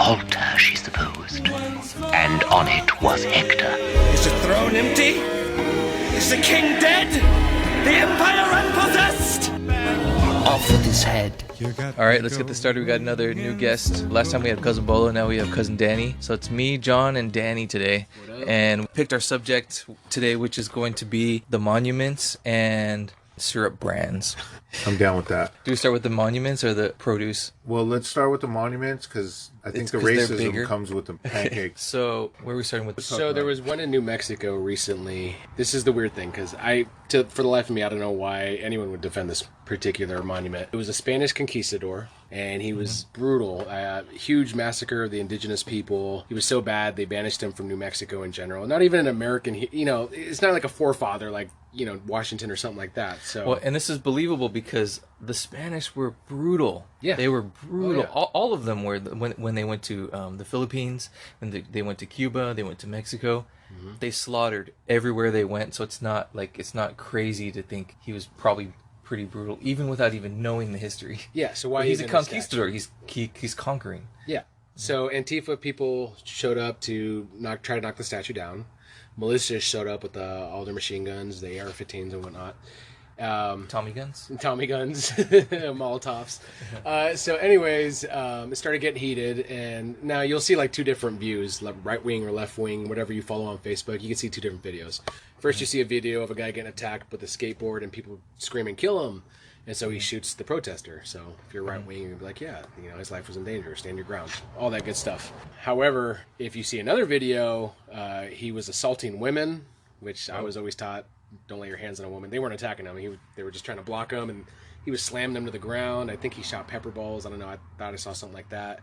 altar, she supposed, and on it was Hector. Is the throne empty? Is the king dead? The empire unpossessed? Off with his head. All right, let's get this started. We got another new guest. Last time we had Cousin Bolo, now we have Cousin Danny. So it's me, John, and Danny today. And we picked our subject today, which is going to be the monuments and syrup brands. I'm down with that. Do we start with the monuments or the produce? Well, let's start with the monuments because I think the racism comes with the pancakes. So where are we starting with? So there was one in New Mexico recently. This is the weird thing because for the life of me, I don't know why anyone would defend this particular monument. It was a Spanish conquistador, and he was brutal. Huge massacre of the indigenous people. He was so bad they banished him from New Mexico in general. Not even an American. It's not like a forefather like Washington or something like that. So well, and this is believable because the Spanish were brutal. Yeah, they were brutal. Oh, yeah. All of them were when they went to the Philippines, when they went to Cuba, they went to Mexico. Mm-hmm. They slaughtered everywhere they went. So it's not crazy to think he was probably pretty brutal, even without even knowing the history. Yeah. So why he's a conquistador? He's conquering. Yeah. So Antifa people showed up to try to knock the statue down. Militia showed up with all their machine guns, the AR-15s and whatnot. Tommy guns, Molotovs. So anyways, it started getting heated, and now you'll see like two different views, like right wing or left wing, whatever you follow on Facebook. You can see two different videos. First, you see a video of a guy getting attacked with a skateboard and people screaming, "Kill him!" And so he shoots the protester. So if you're right wing, you'd be like, yeah, his life was in danger. Stand your ground. All that good stuff. However, if you see another video, he was assaulting women, which I was always taught, don't lay your hands on a woman. They weren't attacking him. They were just trying to block him, and he was slamming them to the ground. I think he shot pepper balls. I don't know. I thought I saw something like that.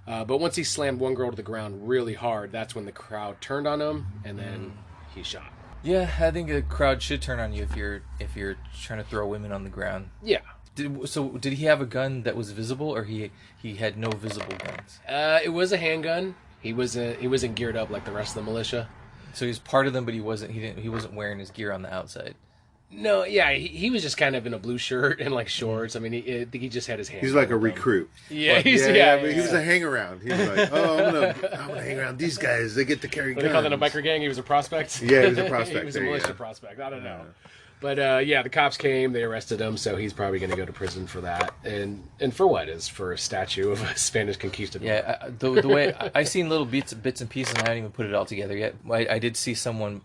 But once he slammed one girl to the ground really hard, that's when the crowd turned on him, and then he shot. Yeah, I think a crowd should turn on you if you're trying to throw women on the ground. Yeah. Did he have a gun that was visible, or he had no visible guns? It was a handgun. He wasn't geared up like the rest of the militia. So he's part of them, but he wasn't wearing his gear on the outside. No, yeah, he was just kind of in a blue shirt and like shorts. I mean, I think he just had his hands. He's like a recruit. Yeah, he was a hang around. He was like, I'm gonna hang around these guys. They get to carry guns. They called them a biker gang. He was a prospect. Yeah, he was a prospect. He was a militia prospect. I don't know. But the cops came. They arrested him, so he's probably going to go to prison for that. And for what? Is for a statue of a Spanish conquistador. Yeah, the way I seen little bits and pieces, and I haven't even put it all together yet. I did see someone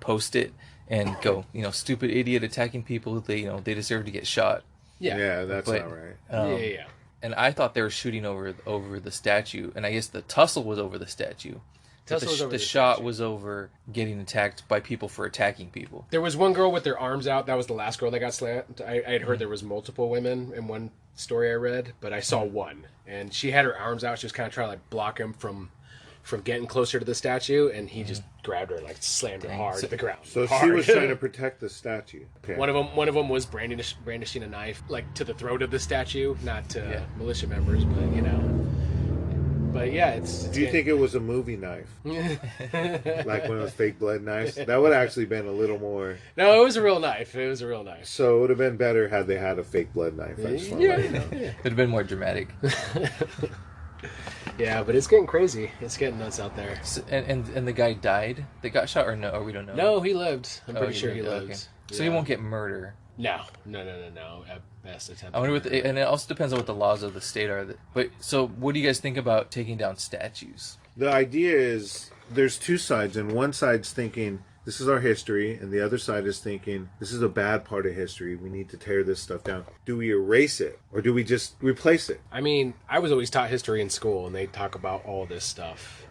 post it and go, stupid idiot attacking people. They deserve to get shot. Yeah, that's not right. Yeah. And I thought they were shooting over the statue, and I guess the tussle was over the statue. The shot was over getting attacked by people for attacking people. There was one girl with their arms out. That was the last girl that got slammed. I had heard there was multiple women in one story I read, but I saw one, and she had her arms out. She was kind of trying to block him from getting closer to the statue, and he just grabbed her and slammed her hard at the ground. So she was trying to protect the statue. Okay. One of them was brandishing a knife to the throat of the statue, not to militia members, but But yeah, Do you think it was a movie knife? Like one of those fake blood knives? That would have actually been a little more. No, it was a real knife. So it would have been better had they had a fake blood knife. I just want to let you know. It would have been more dramatic. Yeah, but it's getting crazy. It's getting nuts out there. So, and the guy died? They got shot or no? Or we don't know? No, he lived. I'm pretty sure he lived. Okay. So he won't get murder. No. At best attempt. I wonder and it also depends on what the laws of the state are. But so, what do you guys think about taking down statues? The idea is there's two sides, and one side's thinking this is our history, and the other side is thinking this is a bad part of history. We need to tear this stuff down. Do we erase it, or do we just replace it? I mean, I was always taught history in school, and they talk about all this stuff.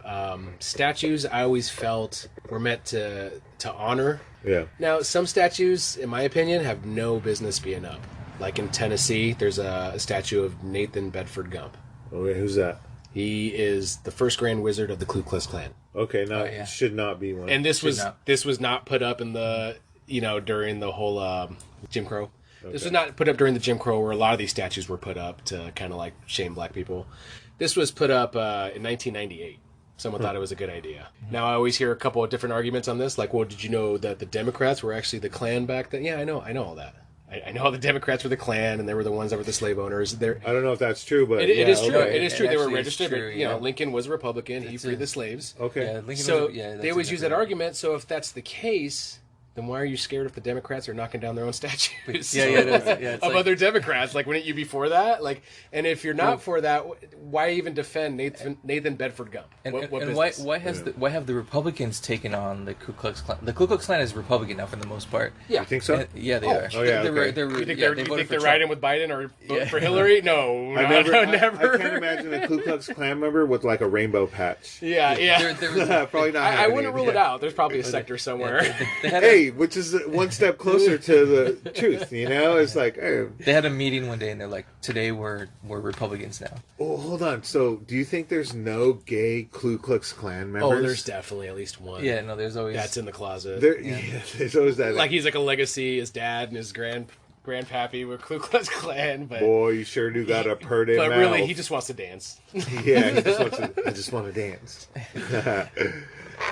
Statues, I always felt were meant to honor. Yeah. Now, some statues, in my opinion, have no business being up. Like in Tennessee, there's a statue of Nathan Bedford Gump. Okay, who's that? He is the first Grand Wizard of the Ku Klux Klan. Okay, it should not be one. And this was not put up in the during the whole Jim Crow. Okay. This was not put up during the Jim Crow, where a lot of these statues were put up to kind of shame black people. This was put up in 1998. Someone thought it was a good idea. Now, I always hear a couple of different arguments on this. Like, well, did you know that the Democrats were actually the Klan back then? Yeah, I know all that. I know all the Democrats were the Klan, and they were the ones that were the slave owners. I don't know if that's true, but It is true. okay. It is true. They were actually is registered, true, but you know, yeah. Lincoln was a Republican. He freed the slaves. Okay. Yeah, Lincoln So was, yeah, they that's always use that exactly right. argument. So if that's the case, then why are you scared if the Democrats are knocking down their own statues? Yeah, yeah, that's, yeah. It's of like, other Democrats, like wouldn't you be for that? Like, and if you're not for that, why even defend Nathan Bedford Gump? and What why business? why have the Republicans taken on the Ku Klux Klan? The Ku Klux Klan is Republican now for the most part. Yeah, You think so? Yeah, they Oh. are. Oh, yeah, They're, okay. they're, You think yeah, they're, they you voted think they're for riding Trump. with Biden or vote Yeah. for Hillary? No, I never. can't imagine a Ku Klux Klan member with like a rainbow patch. Yeah. Probably not. I happening. wouldn't rule it out. There's probably a sector somewhere. They had Hey, which is one step closer to the truth. You know, it's like, hey, They had a meeting one day and they're like, today we're Republicans now. oh, hold on. So, do you think there's no gay Ku Klux Klan members? Oh, there's definitely at least one. Yeah, no, there's always That's in the closet. Yeah, there's always that. Like he's like a legacy. His dad and his grandpappy were Ku Klux Klan, but boy, you sure do got a purdy but mouth. really he just wants to dance. Yeah, he just wants to. I just want to dance.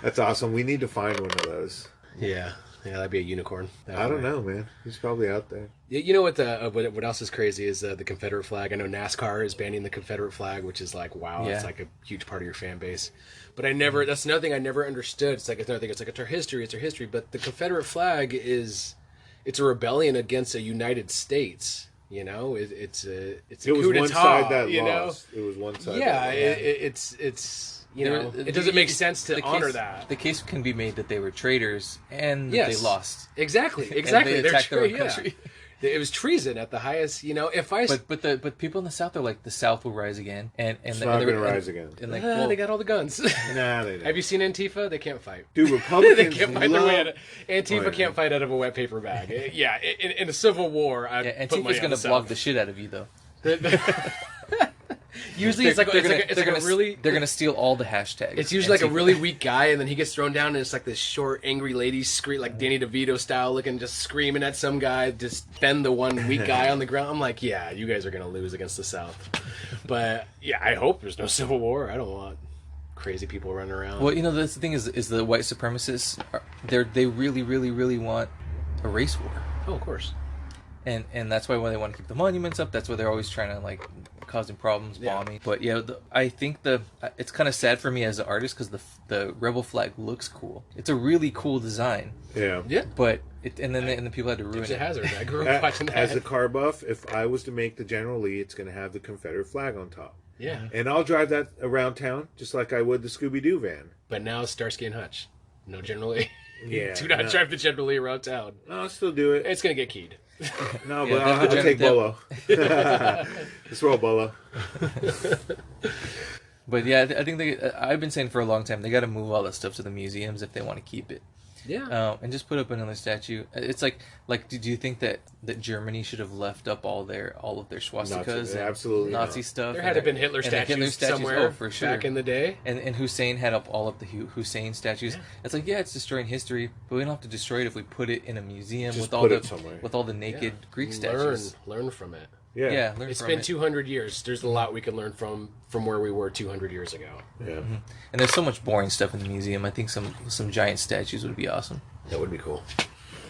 That's awesome. We need to find one of those. Yeah, that'd be a unicorn. I don't know, man. He's probably out there. You know what else is crazy is the Confederate flag. I know NASCAR is banning the Confederate flag, which is like, wow, Yeah. it's like a huge part of your fan base. But that's another thing I never understood. It's like another thing. It's like it's our history. But the Confederate flag it's a rebellion against a United States. You know, it's a It was coup one d'etat, side that you know? lost. It was one side. Yeah, that lost. it's you know, There- it doesn't make the- sense to the honor case- that. The case can be made that they were traitors and that Yes. they lost. Exactly. they They're attacked their own yeah. country. It was treason at the highest. You know, if I But people in the South are like, the South will rise again, and It's not gonna rise again. And like, they got all the guns. Nah, they don't. Have you seen Antifa? They can't fight. Dude, They Republicans can't fight their way out love. of, Antifa Oh, yeah. can't fight out of a wet paper bag. Yeah, in a civil war, I yeah, put money Antifa's on gonna the block South. the shit out of you though. Usually it's like a really they're gonna steal all the hashtags. It's usually like a Antifa. really weak guy, and then he gets thrown down, and it's like this short, angry lady scream, like Danny DeVito style, looking, just screaming at some guy, just fend the one weak guy on the ground. I'm like, yeah, you guys are gonna lose against the South. But yeah, I hope there's no civil war. I don't want crazy people running around. Well, you know, the thing is the white supremacists they really want a race war, Oh, of course. and that's why when they want to keep the monuments up, that's why they're always trying to like causing problems, Yeah. bombing. But yeah, I think it's kind of sad for me as an artist because the rebel flag looks cool. It's a really cool design, Yeah. Yeah. but and then the people had to ruin It's a it. hazard. I grew up watching that. As a car buff, if I was to make the General Lee, it's going to have the Confederate flag on top. Yeah. And I'll drive that around town just like I would the Scooby-Doo van. But now it's Starsky and Hutch. No General Lee. Yeah. Do not drive the General Lee around town. No, I'll still do it. It's gonna get keyed. No, Yeah, but I'll the take Gen- Bolo. Let's roll Bolo. But yeah, I think I've been saying for a long time they got to move all that stuff to the museums if they want to keep it. Yeah. And just put up another statue. It's like do you think that Germany should have left up all of their swastikas Nazi- and absolutely Nazi not. stuff? There and had to have been Hitler and the statues, Hitler somewhere oh, for sure. back in the day. And Hussein had up all of the Hussein statues. It's like, yeah, it's destroying history, but we don't have to destroy it if we put it in a museum Just with put it somewhere. with all the naked Greek Learn statues. from it. Yeah. Yeah, learn It's from been it. 200 years. There's a lot we can learn from where we were 200 years ago. Yeah. And there's so much boring stuff in the museum. I think some giant statues would be awesome. That would be cool.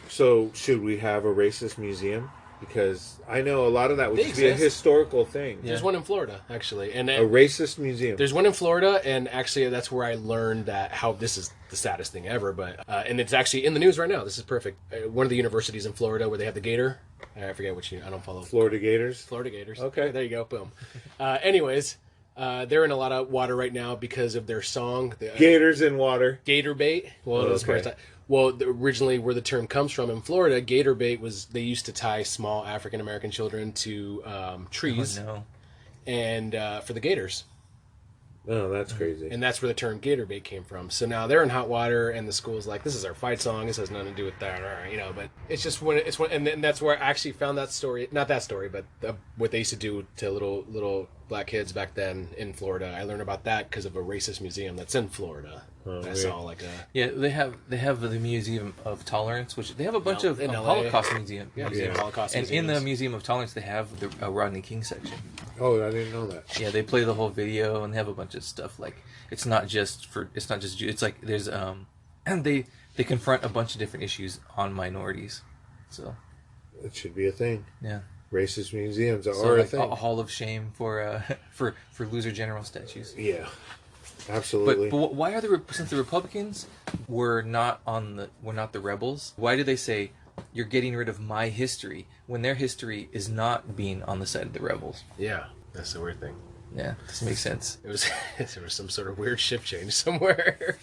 So, should we have a racist museum? Because I know a lot of that would They just be a exist. historical thing. There's one in Florida, actually, and A racist museum. there's one in Florida, and actually that's where I learned that how this is the saddest thing ever. But and it's actually in the news right now. This is perfect. One of the universities in Florida where they have the gator. I forget which. I don't follow. Florida Gators. Florida Gators. Okay. There you go. Boom. Anyways, they're in a lot of water right now because of their song. Gators in water. Gator bait. Well, Oh, as far as okay. originally where the term comes from in Florida, gator bait was they used to tie small African American children to trees Oh, no. and for the gators, Oh, that's crazy. and that's where the term gator bait came from. So now they're in hot water, and the school's like, "This is our fight song. This has nothing to do with that," But it's just and then that's where I actually found that story. Not that story, but what they used to do to little black kids back then in Florida. I learned about that because of a racist museum that's in Florida. I weird. saw like a. Yeah, they have the Museum of Tolerance, which they have a bunch of in LA. Holocaust museum. Yeah, museums. Holocaust and in the museums. Museum of Tolerance, they have the Rodney King section. Oh, I didn't know that. Yeah, they play the whole video and they have a bunch of stuff. Like it's not just it's like there's and they confront a bunch of different issues on minorities. So It should be a thing. Yeah. Racist museums are So a like thing. a hall of shame for loser general statues. Yeah, absolutely. But why are since the Republicans were not the rebels? Why do they say you're getting rid of my history when their history is not being on the side of the rebels? Yeah, that's the weird thing. Yeah, doesn't make sense. It was there was some sort of weird shift change somewhere.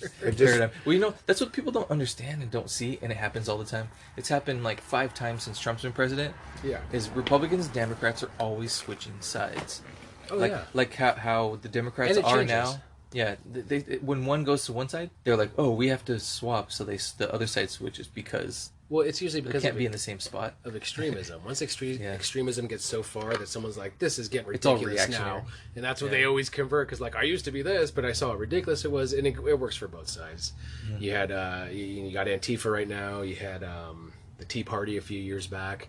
Well, that's what people don't understand and don't see, and it happens all the time. It's happened like 5 times since Trump's been president. Yeah. Is Republicans and Democrats are always switching sides. Oh, like, yeah. Like how the Democrats And it are changes. now. Yeah, they when one goes to one side, they're like, oh, we have to swap, so the other side switches because Well, it's usually they because can't be in the same spot. of extremism. Once Yeah. extremism gets so far that someone's like, "This is getting It's all ridiculous reactionary. now," and that's what they always convert because, like, I used to be this, but I saw how ridiculous it was, and it works for both sides. You had you got Antifa right now. You had the Tea Party a few years back,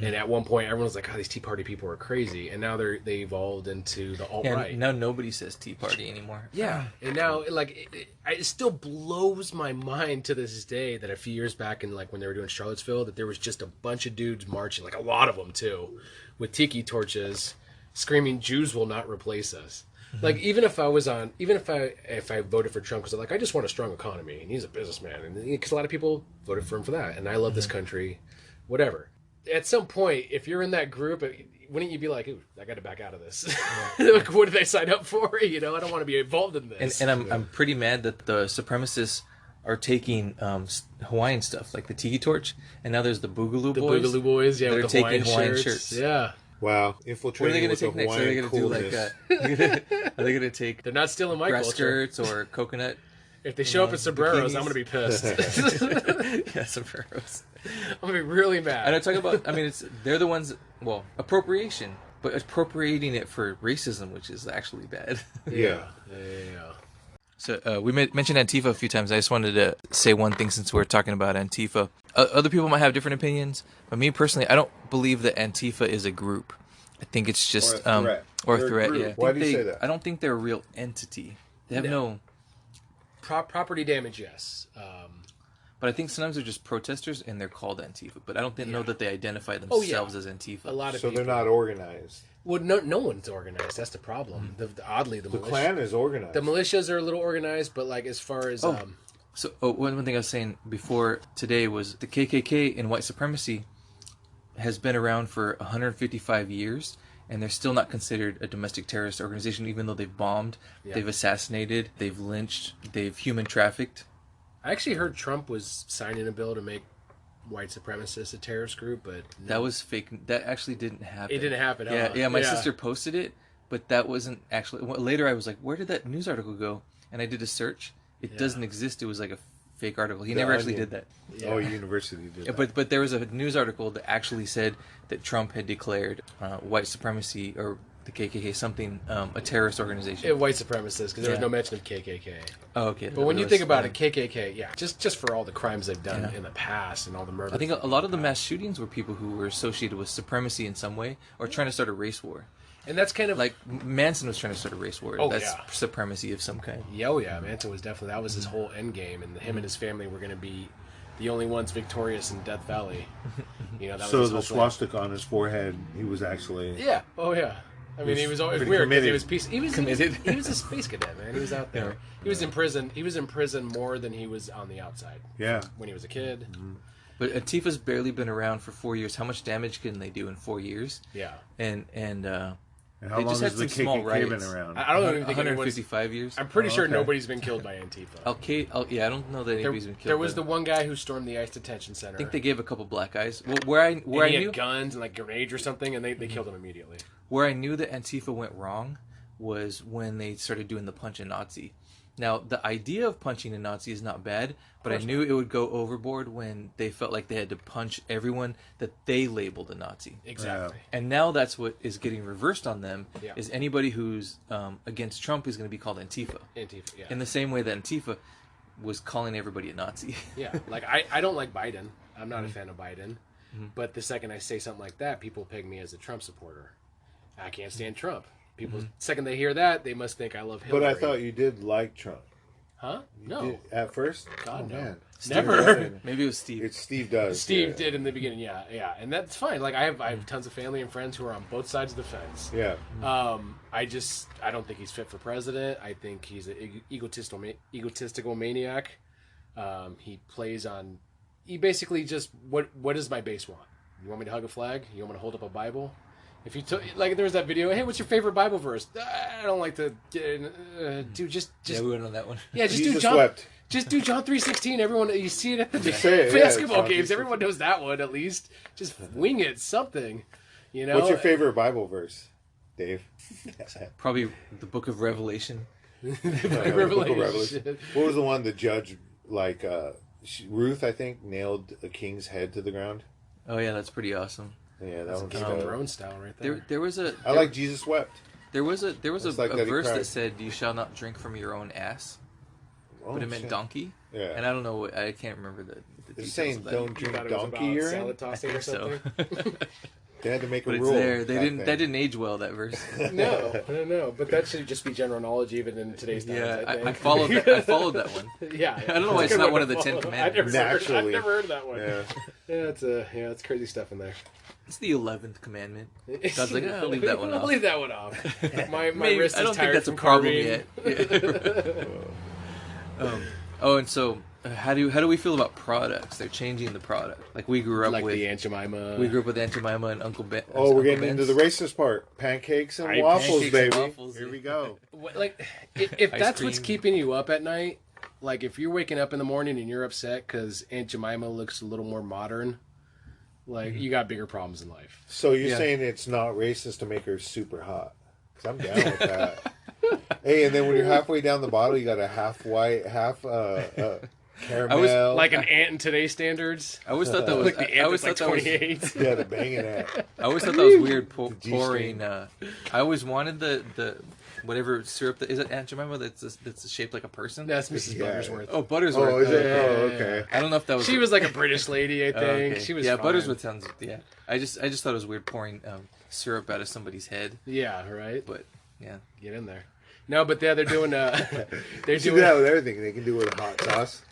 and at one point everyone was like, "Oh, these Tea Party people are crazy," and now they evolved into the alt Yeah, right. now nobody says Tea Party anymore. Yeah, and now it still blows my mind to this day that a few years back in when they were doing Charlottesville, that there was just a bunch of dudes marching, like a lot of them too, with tiki torches, screaming, "Jews will not replace us." Like even if I voted for Trump because I just want a strong economy and he's a businessman, and because a lot of people voted for him for that, and I love this country, whatever. At some point, if you're in that group, wouldn't you be like, "Ooh, I got to back out of this"? Like, what did I sign up for? I don't want to be involved in this. And I'm pretty mad that the supremacists are taking Hawaiian stuff like the tiki torch, and now there's the Boogaloo Boys. Boogaloo Boys, yeah, that with are the taking Hawaiian shirts. shirts. Yeah, Wow, What are infiltrating they going with to the take next? Are they Hawaiian going to do coolness. are they going to take they're not stealing my grass culture. skirts or coconut? If they show up in sombreros, bikinis. I'm gonna be pissed. Yeah, sombreros. I'm gonna be really mad. And I talk about. I mean, they're the ones. Well, appropriation, but appropriating it for racism, which is actually bad. Yeah. So we mentioned Antifa a few times. I just wanted to say one thing since we're talking about Antifa. Other people might have different opinions, but me personally, I don't believe that Antifa is a group. I think it's just Or a threat. or a They're a threat. group. Yeah. Why do you say that? I don't think they're a real entity. They have no. Property damage, yes. But I think sometimes they're just protesters and they're called Antifa. But I don't know that they identify themselves as Antifa. A lot of So people. they're not organized. Well, no one's organized. That's the problem. Oddly, the The militia, Klan is organized. the militias are a little organized, but as far as So one thing I was saying before today was the KKK and white supremacy has been around for 155 years, and they're still not considered a domestic terrorist organization, even though they've bombed, they've assassinated, they've lynched, they've human trafficked. I actually heard Trump was signing a bill to make white supremacists a terrorist group, but That was fake. That actually didn't happen. it didn't happen. Yeah, huh? yeah. My sister posted it, but that wasn't actually. Later, I was like, "Where did that news article go?" And I did a search. It doesn't exist. It was like a fake article. He never actually Onion. did that. Oh, university did that. But there was a news article that actually said that Trump had declared white supremacy or the KKK something a terrorist organization. White supremacists, because there was Yeah. no mention of KKK. Oh, okay. But when you think about it, KKK, just for all the crimes they've done Yeah. in the past and all the murder. I think a lot of the mass shootings were people who were associated with supremacy in some way or trying to start a race war. and that's kind of Like Manson was trying to start a race war. Oh, That's yeah. supremacy of some kind. yeah, Manson was definitely, that was his whole end game, and him and his family were going to be the only ones victorious in Death Valley. That was So his the whole plan. swastika on his forehead, he was actually... Yeah. Oh yeah. I mean, he was always pretty weird because he committed. was peace. He was Committed. He was a space cadet, man. He was out there. Yeah. He was in prison. He was in prison more than he was on the outside. Yeah. When he was a kid. But Antifa's barely been around for 4 years. How much damage can they do in 4 years? Yeah. And And how They long just has had the some small KKK been riots. around? I don't even think anyone's. 155 years. I'm pretty sure okay. nobody's been killed by Antifa. Yeah, I don't know that anybody's been killed. There was the but one guy who stormed the ICE detention center. I think they gave a couple black guys. Well, where I and he knew had guns and like grenades or something, and they killed him immediately. where I knew that Antifa went wrong was when they started doing the punch a Nazi. Now, the idea of punching a Nazi is not bad, but I knew it would go overboard when they felt like they had to punch everyone that they labeled a Nazi. Exactly. And now that's what is getting reversed on them, Yeah. is anybody who's against Trump is going to be called Antifa. Antifa. Yeah. In the same way that Antifa was calling everybody a Nazi. Yeah, like I don't like Biden. I'm not a fan of Biden. But the second I say something like that, people peg me as a Trump supporter. I can't stand Trump. People, second they hear that, they must think I love Hillary. But I thought you did like Trump. Huh? You No. did at first? God, no. Man. Never. Maybe it was Steve. It's Steve does. Steve did in the beginning, yeah, and that's fine. Like I have tons of family and friends who are on both sides of the fence. Yeah. I don't think he's fit for president. I think he's an egotistical maniac. He basically just what does my base want? You want me to hug a flag? You want me to hold up a Bible? If you took like there was that video, hey, what's your favorite Bible verse? I don't like to get in, dude. Just yeah, we went on that one. Yeah, just Jesus do John. wept. Just do John 3:16. Everyone, you see it at the say it, basketball John games. 3:16. Everyone knows that one at least. Just wing it, something. You know. What's your favorite Bible verse, Dave? Probably the Book of Revelation. Revelation. What was the one the judge Ruth, I think, nailed a king's head to the ground? Oh yeah, that's pretty awesome. Yeah, that one's Game of Thrones style right there. There was a. I like Jesus wept. There was a It's like that he verse cried. that said, "You shall not drink from your own ass," Oh, but it meant shit. donkey. Yeah. And I don't know. I can't remember the It's details saying of that. don't You drink thought it was donkey about urine. salad tossing or So, something? They had to make but a it's rule. there. They back didn't. then. That didn't age well. That verse. No. But that should just be general knowledge even in today's times. Yeah, I think. I followed. I followed that one. Yeah, I don't know why it's a good not one of the to 10 follow. commandments. I've Naturally. never heard that one. Yeah. It's crazy stuff in there. It's the 11th commandment. God's like, I'll leave that one I'll off. leave that one off. My Maybe- wrist is I don't think tired that's a from problem carving. yet. And so how do we feel about products? They're changing the product. Like we grew up Like with the Aunt Jemima. we grew up with Aunt Jemima and Uncle Ben. Oh, we're Uncle getting Ben's. into the racist part. Pancakes and Right, waffles, pancakes and baby. waffles, Here yeah. we go. Like, if Ice that's what's cream. keeping you up at night, like if you're waking up in the morning and you're upset because Aunt Jemima looks a little more modern, like you got bigger problems in life. So you're Yeah. saying it's not racist to make her super hot? 'Cause I'm down with that. Hey, and then when you're halfway down the bottle, you got a half white, half caramel. Like an aunt in today's standards. I always thought that was. Like the I aunt always that's thought like that was. 28. Yeah, the banging at. I always thought that was weird G-string. pouring. I always wanted the whatever syrup that is it Aunt Jemima that's shaped like a person. That's Mrs. Yeah. Buttersworth. Oh, Buttersworth. Oh, is it? yeah, Oh, yeah, okay. I don't know if that was. She was like a British lady, I think. Oh, okay. She was yeah, fine. Buttersworth sounds. Yeah, I just thought it was weird pouring syrup out of somebody's head, Yeah, right. but yeah. Get in there. No, but yeah, they're doing. They're You do doing. that with everything they can do with a hot sauce.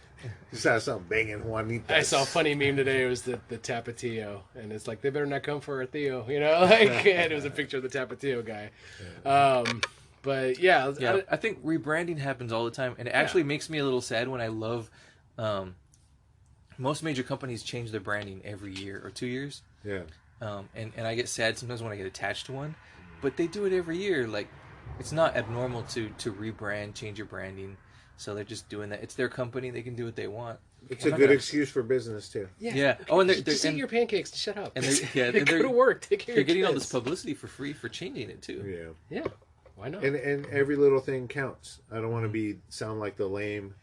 Just have something banging Juanita. I saw a funny meme today. It was the Tapatio, and it's like they better not come for our Theo, you know. Like, and it was a picture of the Tapatio guy. But yeah, Yeah, I think rebranding happens all the time, and it actually makes me a little sad when I love. Most major companies change their branding every year or 2 years, Yeah. and I get sad sometimes when I get attached to one, but they do it every year. Like, it's not abnormal to rebrand, change your branding, so they're just doing that. It's their company; they can do what they want. It's a good excuse for business, too. Yeah. Oh, and they're just eat and, your pancakes. Shut up. and they're They go to work. Take care they're of getting your all this kids. publicity for free for changing it too. Yeah. Yeah. Why not? And every little thing counts. I don't want to sound like the lame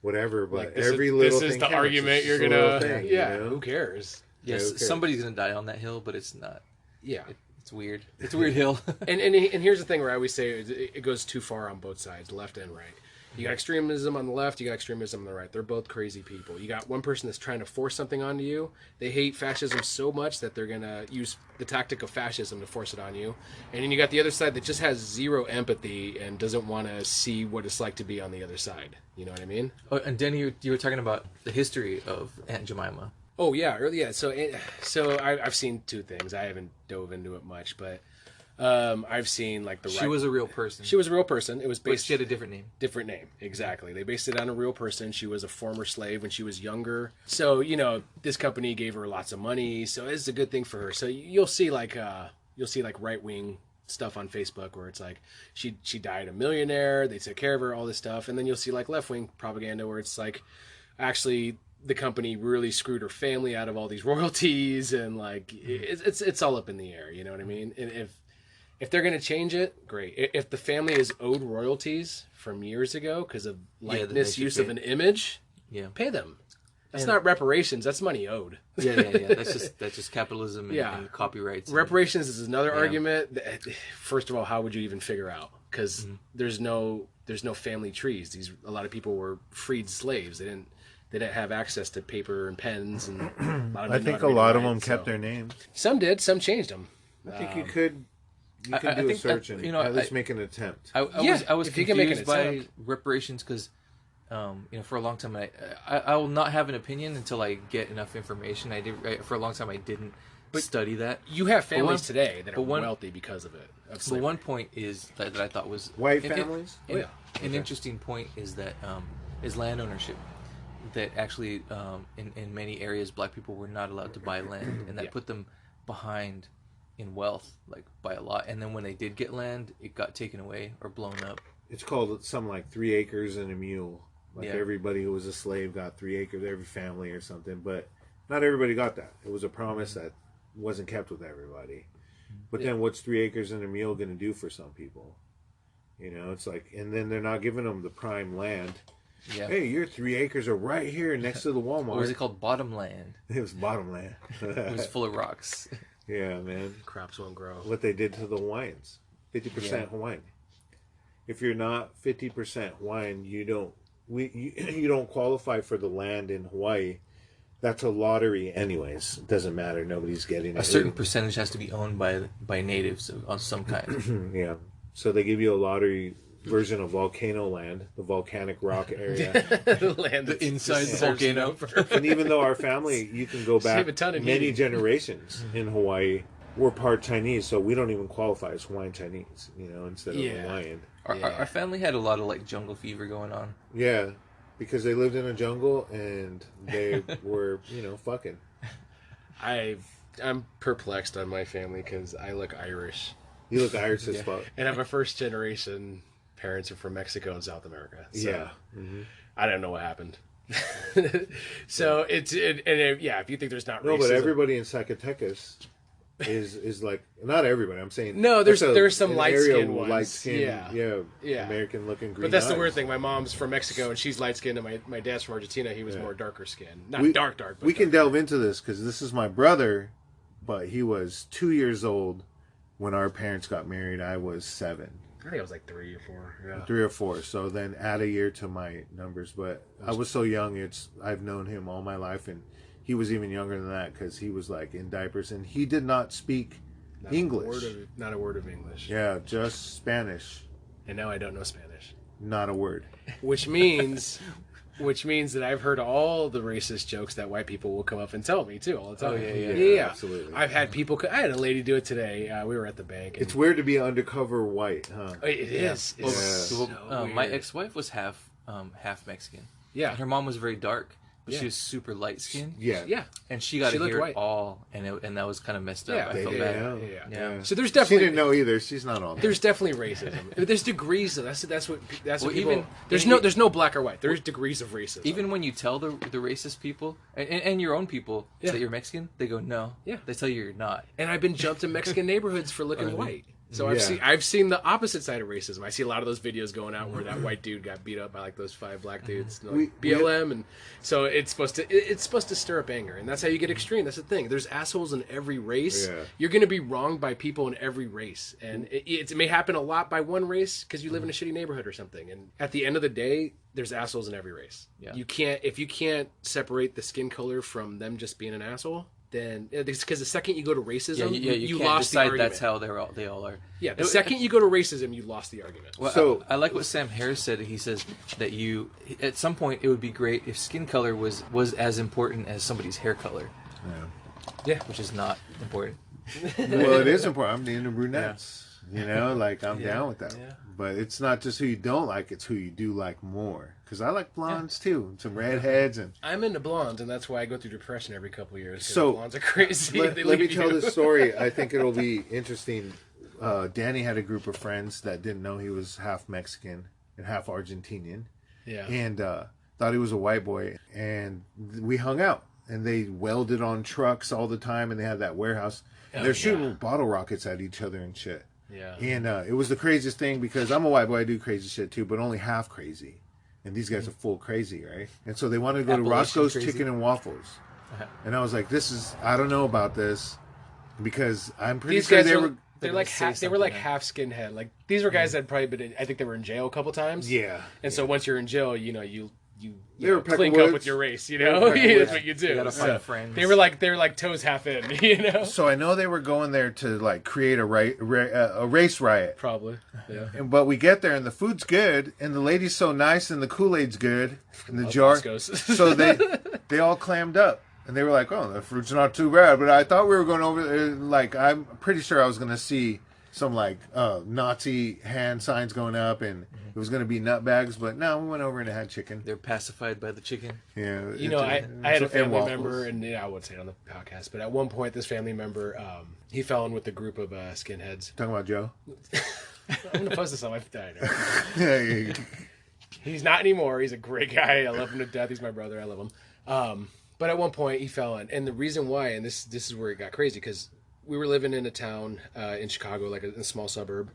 whatever, but Like, this every is, little this is thing the counts. argument It's you're just a little gonna. thing, Yeah. you know? Who cares? Yes, who cares? somebody's gonna die on that hill, but it's not. Yeah. It's weird. It's a weird hill. And here's the thing where I always say it goes too far on both sides, left and right. You got extremism on the left, you got extremism on the right. They're both crazy people. You got one person that's trying to force something onto you. They hate fascism so much that they're going to use the tactic of fascism to force it on you. And then you got the other side that just has zero empathy and doesn't want to see what it's like to be on the other side. You know what I mean? Oh, and Denny, you were talking about the history of Aunt Jemima. Oh, yeah. Yeah. So I've seen two things. I haven't dove into it much, but I've seen like the She was a real person. She was a real person. It was but based she had a different name. different name. Exactly. They based it on a real person. She was a former slave when she was younger. So, you know, this company gave her lots of money. So it's a good thing for her. So you'll see like right-wing stuff on Facebook where it's like she died a millionaire, they took care of her, all this stuff. And then you'll see like left-wing propaganda where it's like actually the company really screwed her family out of all these royalties and like it's all up in the air, you know what I mean? And if they're going to change it, great. If the family is owed royalties from years ago because of like then they should misuse pay. of an image, Yeah. pay them. That's not reparations. That's money owed. Yeah. That's just capitalism and, and copyrights. Reparations is another argument. First of all, how would you even figure out? Because there's no family trees. A lot of people were freed slaves. They didn't have access to paper and pens, and a lot of I them think know a how to lot read of and them write, kept so- their names. Some did. Some changed them. I think you could do I a think search and you know, at least make an attempt. I was if you can make an confused by attempt. reparations because for a long time, I will not have an opinion until I get enough information. For a long time, I didn't study that. You have families today that are one- wealthy because of it. Of But slavery. one point is that I thought was White families? An interesting point is that is land ownership. That actually, in many areas, black people were not allowed to buy land, and that put them behind in wealth, like by a lot. And then when they did get land, it got taken away or blown up. It's called something like 3 acres and a mule. Like everybody who was a slave got 3 acres, every family or something. But not everybody got that. It was a promise that wasn't kept with everybody. But then what's 3 acres and a mule going to do for some people? It's like, and then they're not giving them the prime land. Yeah. Hey, your 3 acres are right here next to the Walmart. Or was it called bottom land? It was bottom land. It was full of rocks. Yeah, man. Crops won't grow. What they did to the Hawaiians. 50% Hawaiian. If you're not 50% Hawaiian, you don't qualify for the land in Hawaii. That's a lottery anyways. It doesn't matter. Nobody's getting it. A certain percentage has to be owned by natives of some kind. Yeah. So they give you a lottery version of volcano land, the volcanic rock area. The land The inside the volcano. And even though our family, you can go back Save a ton of many heat. generations in Hawaii, we're part Chinese, so we don't even qualify as Hawaiian Chinese, instead of Hawaiian. Our family had a lot of like jungle fever going on. Yeah, because they lived in a jungle and they were, fucking. I'm perplexed on my family because I look Irish. You look Irish as fuck. And I'm a first generation. Parents are from Mexico and South America. So Yeah. I don't know what happened. So if you think there's not No, racism. but everybody in Zacatecas is like, not everybody, I'm saying. No, there's some an light-skinned area with ones. light-skinned, Yeah. American looking green But that's the eyes. weird thing. My mom's from Mexico and she's light skinned, and my dad's from Argentina. He was more darker skinned. Not dark, but we can dark. delve into this because this is my brother, but he was 2 years old when our parents got married. I was 7. I think I was like 3 or 4. Yeah. 3 or 4. So then add a year to my numbers. But I was so young. I've known him all my life, and he was even younger than that because he was like in diapers, and he did not speak English. Not a word of English. Yeah, just Spanish. And now I don't know Spanish. Not a word. Which means that I've heard all the racist jokes that white people will come up and tell me too all the time. Oh, yeah. Absolutely. I've had people. I had a lady do it today. We were at the bank. And It's weird to be undercover white, huh? it is. It's so My weird. ex-wife was half Mexican. Yeah. And her mom was very dark, but Yeah. she was super light skinned. Yeah. Yeah. And she got She to looked hear white. it all, and that was kind of messed up. Yeah. I felt Yeah. bad. Yeah. Yeah. So there's She definitely didn't know either. She's not on. there's definitely racism. There's degrees. Though. That's what Well, people. even- There's no black or white. There's degrees of racism. Even when you tell the racist people and your own people Yeah. that you're Mexican, they go no. Yeah. They tell you you're not. and I've been jumped in Mexican neighborhoods for looking white. So Yeah. I've seen the opposite side of racism. I see a lot of those videos going out where that white dude got beat up by like those 5 black dudes, like We- BLM, and so it's supposed to stir up anger, and that's how you get extreme. That's the thing. There's assholes in every race. Yeah. You're going to be wronged by people in every race, and it may happen a lot by one race because you live in a shitty neighborhood or something. And at the end of the day, there's assholes in every race. Yeah. If you can't separate the skin color from them just being an asshole. Then, because the second you go to racism, You can't lost the decide argument. that's how they all are. Yeah, the second you go to racism, you lost the argument. Well, So- I like what Sam Harris said. He says that at some point it would be great if skin color was as important as somebody's hair color. Yeah. Which is not important. Well, it is important. I'm into brunettes. Like I'm down with that. Yeah. But it's not just who you don't like; it's who you do like more. Because I like blondes too, some redheads, and I'm into blondes, and that's why I go through depression every couple of years. 'Cause So, blondes are crazy. let They me leave tell you. this story. I think it'll be interesting. Danny had a group of friends that didn't know he was half Mexican and half Argentinian, Yeah. and thought he was a white boy. And we hung out, and they welded on trucks all the time, and they had that warehouse. And they're shooting bottle rockets at each other and shit. Yeah. And it was the craziest thing because I'm a white boy, I do crazy shit too, but only half crazy. And these guys are full crazy, right? And so they wanted to go to Appalachian Roscoe's crazy. Chicken and Waffles. And I was like, I don't know about this because I'm pretty These sure guys they are. were. They're gonna like say half. They were like something, half skinhead. Like these were guys that had probably been. I think they were in jail a couple times. Yeah. And so once you're in jail, you you know, clink up with your race, you know? That's what you do. You gotta find friends. They were like toes half in, you know? So I know they were going there to like create a race riot. Probably, yeah. But we get there and the food's good and the lady's so nice and the Kool-Aid's good in the jar. So they all clammed up and they were like, "Oh, the fruit's not too bad." But I thought we were going over there, like I'm pretty sure I was going to see some like Nazi hand signs going up and it was going to be nut bags, but no, we went over and had chicken. They're pacified by the chicken. Yeah, you know, I had a family member, and I wouldn't say it on the podcast, but at one point, this family member, he fell in with a group of skinheads. Talking about Joe. I'm gonna post this on my. Yeah. He's not anymore. He's a great guy. I love him to death. He's my brother. I love him. But at one point, he fell in, and the reason why, and this is where it got crazy, because we were living in a town in Chicago, like a small suburb,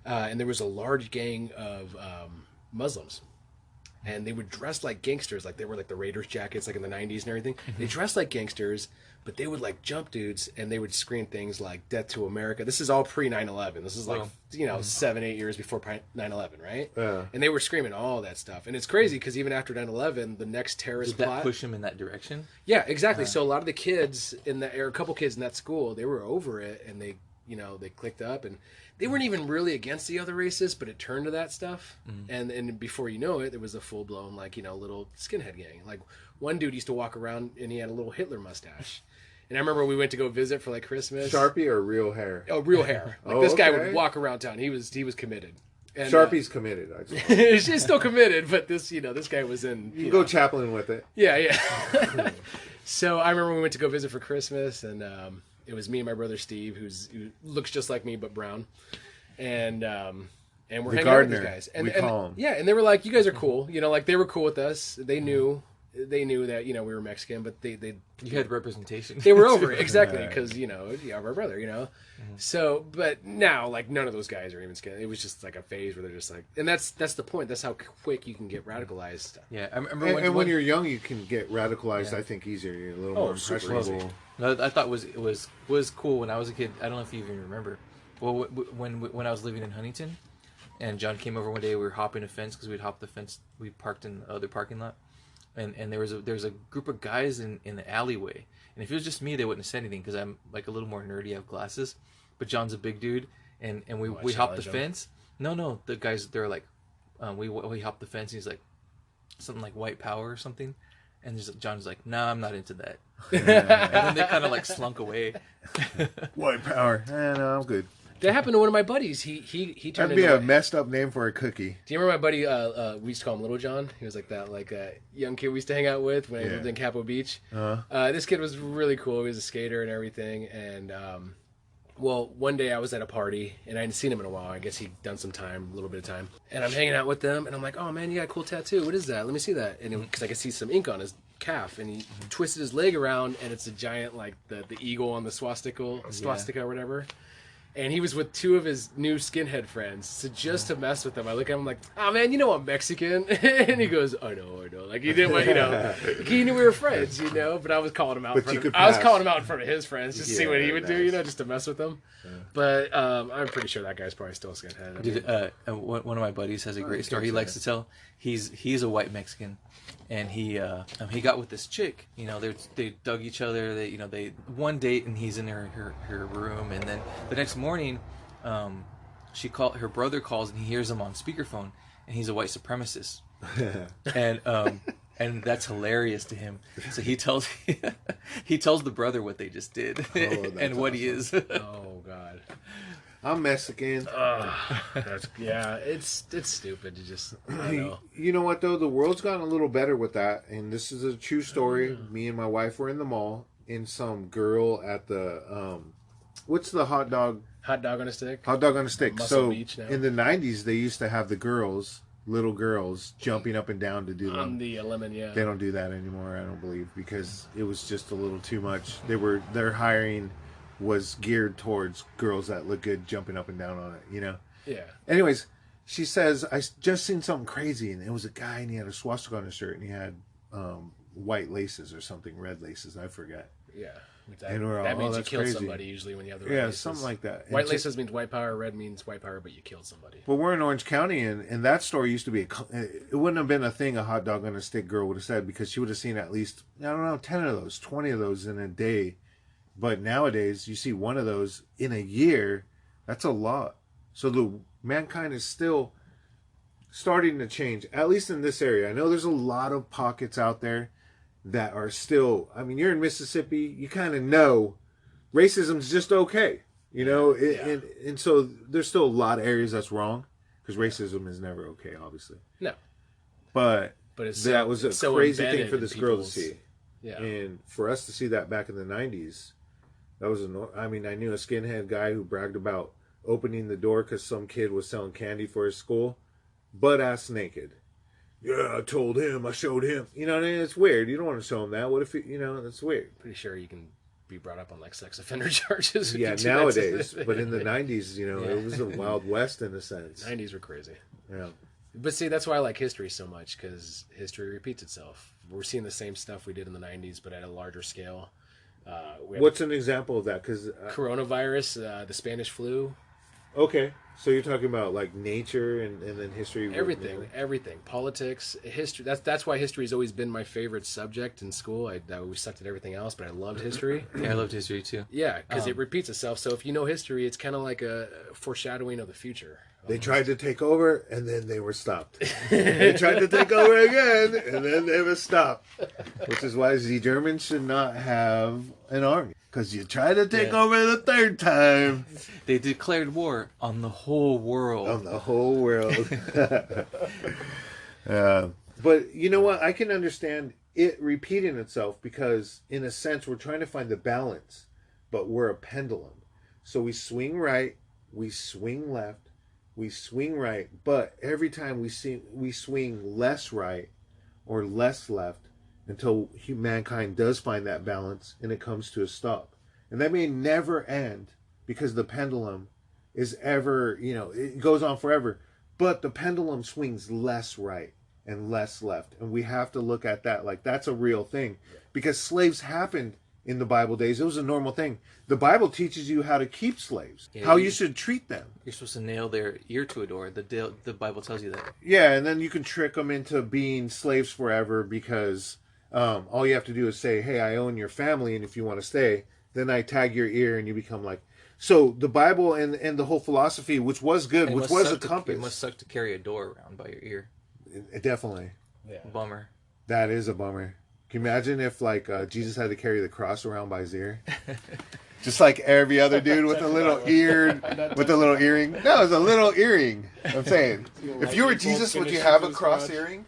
and there was a large gang of Muslims, and they would dress like gangsters, like they were like the Raiders jackets, like in the 90s and everything. They dressed like gangsters, but they would like jump dudes, and they would scream things like "Death to America." This is all pre 9/11. This is like 7-8 years before 9/11, right? Yeah. And they were screaming all that stuff, and it's crazy because even after 9/11, the next terrorist Did that plot push him in that direction? Yeah, exactly. So a lot of the kids or a couple kids in that school, they were over it, and they clicked up, and they weren't even really against the other races, but it turned to that stuff, and before you know it, there was a full blown little skinhead gang. Like one dude used to walk around and he had a little Hitler mustache, and I remember we went to go visit for like Christmas. Sharpie or real hair? Oh, real hair. Like this guy would walk around town. He was committed. And, Sharpie's committed. I just she's still committed, but this guy was in. you go Chaplin with it. Yeah. So I remember we went to go visit for Christmas, and it was me and my brother Steve, who looks just like me but brown, and we're hanging out with these guys. And, we call them. Yeah, and they were like, "You guys are cool," like they were cool with us. They knew that we were Mexican, but you had representation. They were over it exactly because you have our brother, So, but now like none of those guys are even skinny. It was just like a phase where they're just like, and that's the point. That's how quick you can get radicalized. Yeah, I remember when you're young, you can get radicalized. I think easier. You're a little more impressionable. No, I thought it was cool when I was a kid. I don't know if you even remember. Well, when I was living in Huntington, and John came over one day, we were hopping a fence because we'd hopped the fence. We parked in the other parking lot. And there was a group of guys in the alleyway, and if it was just me, they wouldn't have said anything because I'm like a little more nerdy. I have glasses, but John's a big dude, and we hopped the fence. No, the guys, they're like, we hopped the fence. And he's like, something like white power or something, and John's like, nah, I'm not into that. And then they kind of like slunk away. White power. No, I'm good. That happened to one of my buddies. He turned That'd be a messed up name for a cookie. Do you remember my buddy? We used to call him Little John. He was like that, young kid we used to hang out with when I lived in Capo Beach. This kid was really cool. He was a skater and everything. And one day I was at a party and I hadn't seen him in a while. I guess he'd done a little bit of time. And I'm hanging out with them, and I'm like, "Oh man, you got a cool tattoo. What is that? Let me see that." And because I could see some ink on his calf, and he twisted his leg around, and it's a giant like the eagle on the swastika or whatever. And he was with two of his new skinhead friends. So just to mess with them, I look at him like, "Oh man, I'm Mexican." And he goes, I know. Like he didn't want, he knew we were friends, But I was calling him out. I was calling him out in front of his friends just to see what he would do, just to mess with them. Yeah. But I'm pretty sure that guy's probably still a skinhead. One of my buddies has a great story he likes to tell. He's a white Mexican, and he got with this chick. They dug each other. They one date, and he's in her room, and then the next morning, her brother calls, and he hears him on speakerphone, and he's a white supremacist, and that's hilarious to him. So he tells the brother what they just did and what he is. Oh God. I'm Mexican. It's stupid to just. I know. You know what though? The world's gotten a little better with that, and this is a true story. Me and my wife were in the mall, and some girl at the what's the hot dog? Hot dog on a stick. Hot dog on a stick. Muscle so Beach now. In the 90s, they used to have the little girls, jumping up and down to do on the lemon. Yeah. They don't do that anymore, I don't believe, because it was just a little too much. Their hiring was geared towards girls that look good jumping up and down on it, Yeah. Anyways, she says, I just seen something crazy, and it was a guy, and he had a swastika on his shirt, and he had white laces or something, red laces, I forget. Yeah. And we're all, that means you that's killed crazy. somebody usually when the other Yeah, laces. something like that. White And laces means white power, red means white power, but you killed somebody. Well, we're in Orange County, and that store used to be, it wouldn't have been a thing a hot dog on a stick girl would have said, because she would have seen at least, I don't know, 10 of those, 20 of those in a day. But nowadays, you see one of those in a year, that's a lot. So the mankind is still starting to change, at least in this area. I know there's a lot of pockets out there that are still, I mean, you're in Mississippi, you kind of know racism's just okay. You know, and so there's still a lot of areas that's wrong, because racism is never okay, obviously. No. But it's that was a so crazy thing embedded for in this girl to people's- see. Yeah. And for us to see that back in the 90s, that was I mean, I knew a skinhead guy who bragged about opening the door because some kid was selling candy for his school, butt-ass naked. Yeah, I told him, I showed him. You know what I mean? It's weird. You don't want to show him that. What if, you know, that's weird. Pretty sure you can be brought up on like sex offender charges. Yeah, nowadays. But in the 90s, you know, it was a Wild West in a sense. 90s were crazy. Yeah. But see, that's why I like history so much, because history repeats itself. We're seeing the same stuff we did in the 90s, but at a larger scale. What's an example of that? Because coronavirus, the Spanish flu, okay, so you're talking about like nature and then history. everything, politics, history. That's why history has always been my favorite subject in school. I always sucked at everything else, but I loved history. Yeah, I loved history too. Yeah, because it repeats itself. So if you know history, it's kind of like a foreshadowing of the future. They tried to take over, and then they were stopped. They tried to take over again, and then they were stopped. Which is why the Germans should not have an army. Because you try to take over the third time. They declared war on the whole world. On the whole world. But you know what? I can understand it repeating itself, because, in a sense, we're trying to find the balance. But we're a pendulum. So we swing right, we swing left, we swing right, but every time we swing less right or less left until mankind does find that balance and it comes to a stop. And that may never end, because the pendulum is ever, you know, it goes on forever, but the pendulum swings less right and less left. And we have to look at that like that's a real thing, because slaves happened in the Bible days. It was a normal thing. The Bible teaches you how to keep slaves, how you should treat them. You're supposed to nail their ear to a door. The Bible tells you that. Yeah, and then you can trick them into being slaves forever, because all you have to do is say, hey, I own your family, and if you want to stay, then I tag your ear and you become like... So the Bible and the whole philosophy, which was good, which was a compass... It must suck to carry a door around by your ear. Definitely. Yeah. Bummer. That is a bummer. Can you imagine if, like, Jesus had to carry the cross around by his ear? Just like every other dude with a little ear, with a little earring. No, it's a little earring. I'm saying, if you were Jesus, would you have a cross earring?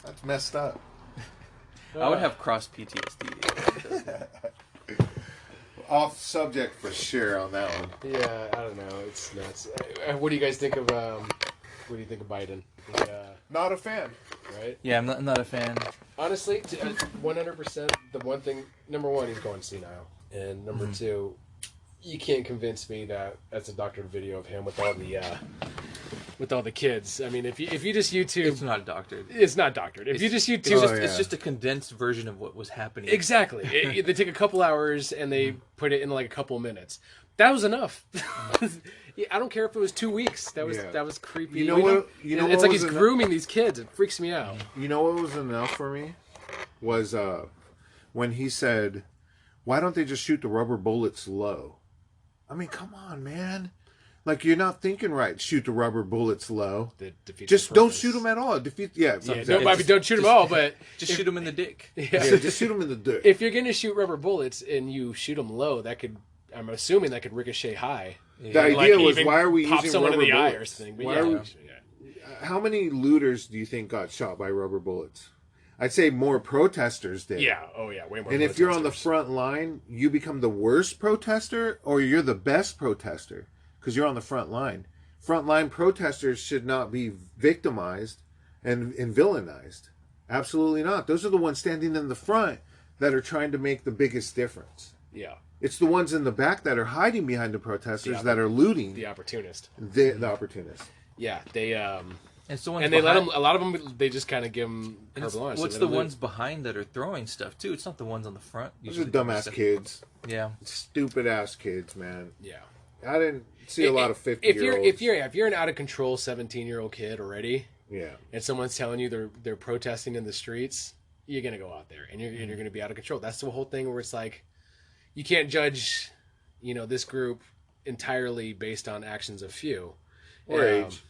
That's messed up. I would have cross PTSD. Off subject for sure on that one. Yeah, I don't know. It's nuts. What do you guys think of? What do you think of Biden? Not a fan. Right? Yeah, I'm not a fan. Honestly, 100%. The one thing, number one, he's going senile, and number two, you can't convince me that that's a doctored video of him with all the kids. I mean, if you just YouTube, It's not doctored. it's not doctored. If you just YouTube, It's just a condensed version of what was happening. exactly. They take a couple hours and they put it in like a couple minutes. That was enough. Yeah, I don't care if it was 2 weeks. That was creepy. You know what? It's like he's grooming these kids. It freaks me out. You know what was enough for me? Was when he said, why don't they just shoot the rubber bullets low? I mean, come on, man. Like, you're not thinking right. Shoot the rubber bullets low. Just don't shoot them at all. Don't shoot them all, but Just shoot him in the dick. just shoot them in the dick. if you're going to shoot rubber bullets and you shoot them low, I'm assuming that could ricochet high. The idea was, even why are we pop using someone rubber in the eye or bullets? something? But Why are we- How many looters do you think got shot by rubber bullets? I'd say more protesters did. Yeah. Oh, yeah. Way more. And if you're on the protesters. front line, you become the worst protester, or you're the best protester because you're on the front line. Frontline protesters should not be victimized and villainized. Absolutely not. Those are the ones standing in the front that are trying to make the biggest difference. Yeah. It's the ones in the back that are hiding behind the protesters that are looting. The opportunist. The opportunist. Yeah. And so and they let them. A lot of them, they just kind of give them carte blanche. What's the ones behind that are throwing stuff too? It's not the ones on the front. Those are dumbass kids. Yeah, stupid ass kids, man. Yeah, I didn't see a lot of 50-year-olds. If you're an out of control 17-year-old kid already, yeah, and someone's telling you they're protesting in the streets, you're gonna go out there and you're gonna be out of control. That's the whole thing where it's like you can't judge, this group entirely based on actions of few or age.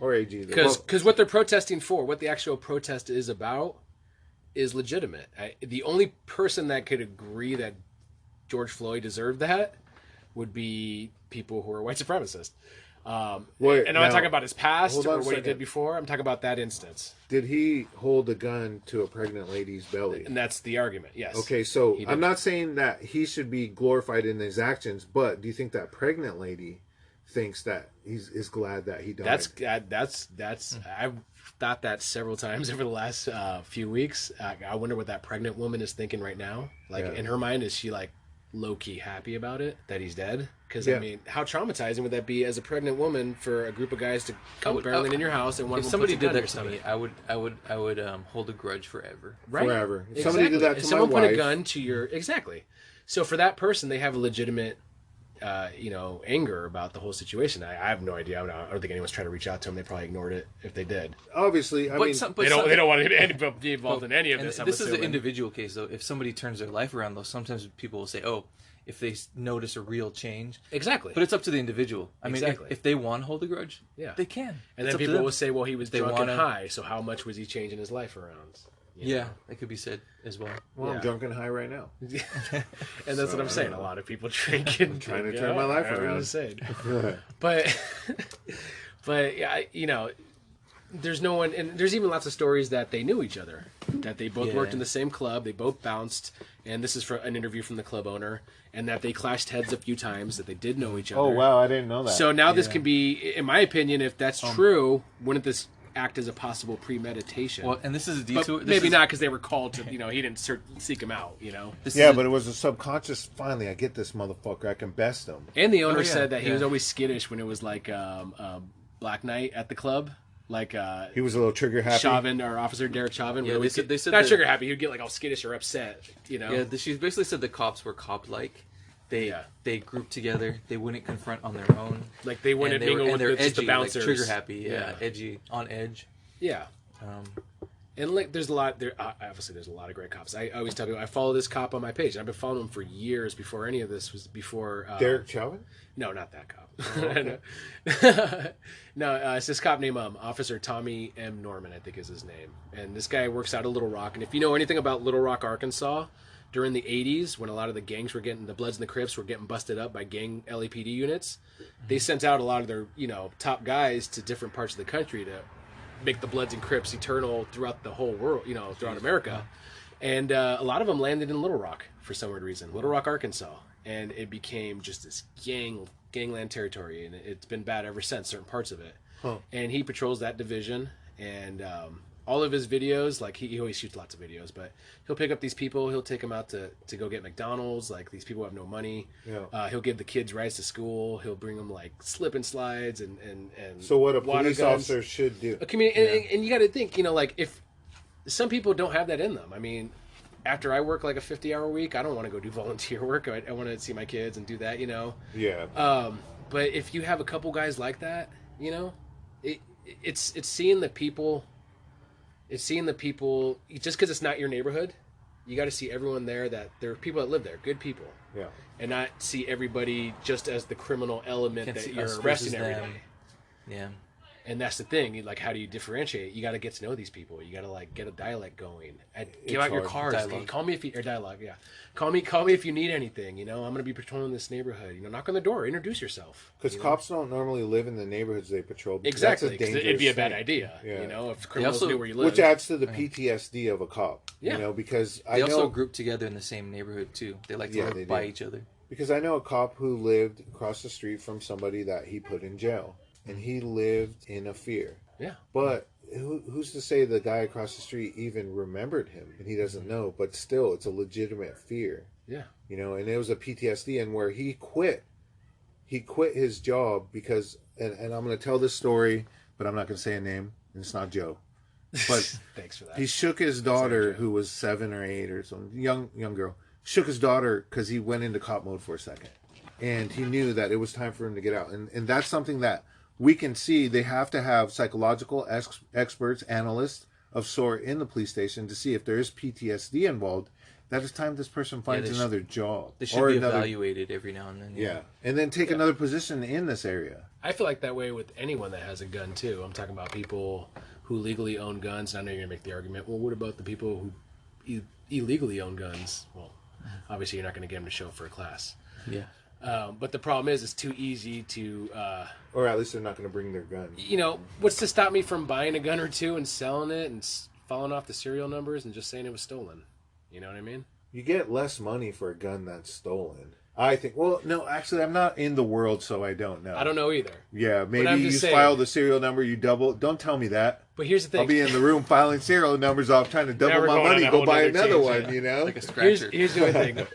Or age either. Because what they're protesting for, what the actual protest is about, is legitimate. The only person that could agree that George Floyd deserved that would be people who are white supremacists. And I'm not talking about his past or what he did before. I'm talking about that instance. Did he hold a gun to a pregnant lady's belly? And that's the argument, yes. Okay, so I'm not saying that he should be glorified in his actions, but do you think that pregnant lady thinks that is glad that he died? That's I've thought that several times over the last few weeks. I wonder what that pregnant woman is thinking right now. In her mind, is she like low-key happy about it that he's dead? Because I mean, how traumatizing would that be as a pregnant woman for a group of guys to come barreling in your house and one if of them somebody puts a did gun that in your to me, stomach? I would hold a grudge forever. Right? Forever. If Exactly. somebody did that to if my someone wife, put a gun to your so for that person, they have a legitimate anger about the whole situation. I have no idea. I don't think anyone's trying to reach out to them. They probably ignored it if they did. obviously, I mean, They don't want to be involved in any of this. This is the individual case, though. If somebody turns their life around, though, sometimes people will say, "Oh, if they notice a real change." Exactly. But it's up to the individual. I mean, if they want to hold a grudge, they can. And It's then up to people them. will say, "Well, he was drunk and high, so how much was he changing his life around?" Yeah, that could be said as well. well, I'm drunk and high right now. And that's what I'm saying. A lot of people drink and Trying to turn my life around. I'm saying. But yeah, there's no one, and there's even lots of stories that they knew each other, that they both worked in the same club, they both bounced, and this is for an interview from the club owner, and that they clashed heads a few times, that they did know each other. Oh wow, I didn't know that. So now this can be, in my opinion, if that's true, wouldn't this act as a possible premeditation? Well, and this is a But detour. maybe not, because they were called to, he didn't seek him out, but it was a subconscious. Finally, I get this motherfucker. I can best him. And the owner said that he was always skittish when it was like Black Night at the club. Like He was a little trigger happy. Chauvin, or Officer Derek Chauvin. Yeah, they said not that- trigger happy. He'd get like all skittish or upset. Yeah, she basically said the cops were cop-like. They grouped together. They wouldn't confront on their own. Like they wouldn't mingle with they're just the edgy, bouncers. like trigger happy. Edgy, on edge. Yeah. And like, there's a lot. Obviously, there's a lot of great cops. I always tell people I follow this cop on my page. I've been following him for years before any of this was before. Derek Chauvin? No, not that cop. Oh, okay. No, it's this cop named Officer Tommy M. Norman, I think is his name. And this guy works out of Little Rock. And if you know anything about Little Rock, Arkansas, during the 80s, when a lot of the gangs were getting, the Bloods and the Crips were getting busted up by gang LAPD units, they sent out a lot of their, top guys to different parts of the country to make the Bloods and Crips eternal throughout the whole world, throughout America. And a lot of them landed in Little Rock for some weird reason, Little Rock, Arkansas. And it became just this gangland territory, and it's been bad ever since, certain parts of it. And he patrols that division, and all of his videos, like he always shoots lots of videos, but he'll pick up these people, he'll take them out to go get McDonald's, like these people have no money. He'll give the kids rides to school, he'll bring them like slip and slides and So what a water police guns. officer should do. And you got to think, like if some people don't have that in them. I mean, after I work like a 50-hour week, I don't want to go do volunteer work. I want to see my kids and do that, Yeah. But if you have a couple guys like that, it's seeing the people. It's seeing the people. Just because it's not your neighborhood, you got to see everyone there. That there are people that live there, good people. Yeah. And not see everybody just as the criminal element that you're arresting every day. Yeah. And that's the thing. Like, how do you differentiate? You got to get to know these people. You got to like get a dialect going. Give out your cards. Hey, call me if you dialogue. Yeah, call me if you need anything. I'm gonna be patrolling this neighborhood. Knock on the door. Introduce yourself. Because cops don't normally live in the neighborhoods they patrol. Exactly. That's a dangerous it'd be a bad thing. idea. Yeah. If criminals knew where you live. Which adds to the PTSD of a cop. Yeah. Because They I know also group together in the same neighborhood too. They like to live by each other. Because I know a cop who lived across the street from somebody that he put in jail, and he lived in a fear. Yeah. But who's to say the guy across the street even remembered him, and he doesn't know? But still, it's a legitimate fear. Yeah. And it was a PTSD, and where he quit his job because, and I'm going to tell this story but I'm not going to say a name, and it's not Joe. But Thanks for that. he shook his daughter, who was 7 or 8 or some young girl, shook his daughter because he went into cop mode for a second. And he knew that it was time for him to get out. And that's something that we can see. They have to have psychological experts, analysts of sort in the police station to see if there is PTSD involved. That it's time this person finds another job. They should be evaluated every now and then. Yeah. And then take another position in this area. I feel like that way with anyone that has a gun, too. I'm talking about people who legally own guns. And I know you're going to make the argument, well, what about the people who illegally own guns? Well, obviously you're not going to get them to show up for a class. Yeah. But the problem is it's too easy to... or at least they're not going to bring their gun. You know, what's to stop me from buying a gun or two and selling it and falling off the serial numbers and just saying it was stolen? You know what I mean? You get less money for a gun that's stolen. I think. Well, no, actually, I'm not in the world, so I don't know. I don't know either. Yeah, maybe you file the serial number, you double. Don't tell me that. But here's the thing. I'll be in the room filing serial numbers off, trying to double my money, go buy another one, you know? Like a scratcher. Here's the other thing.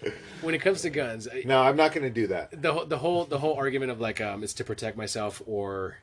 When it comes to guns... No, I'm not going to do that. The whole argument of, like, it's to protect myself or,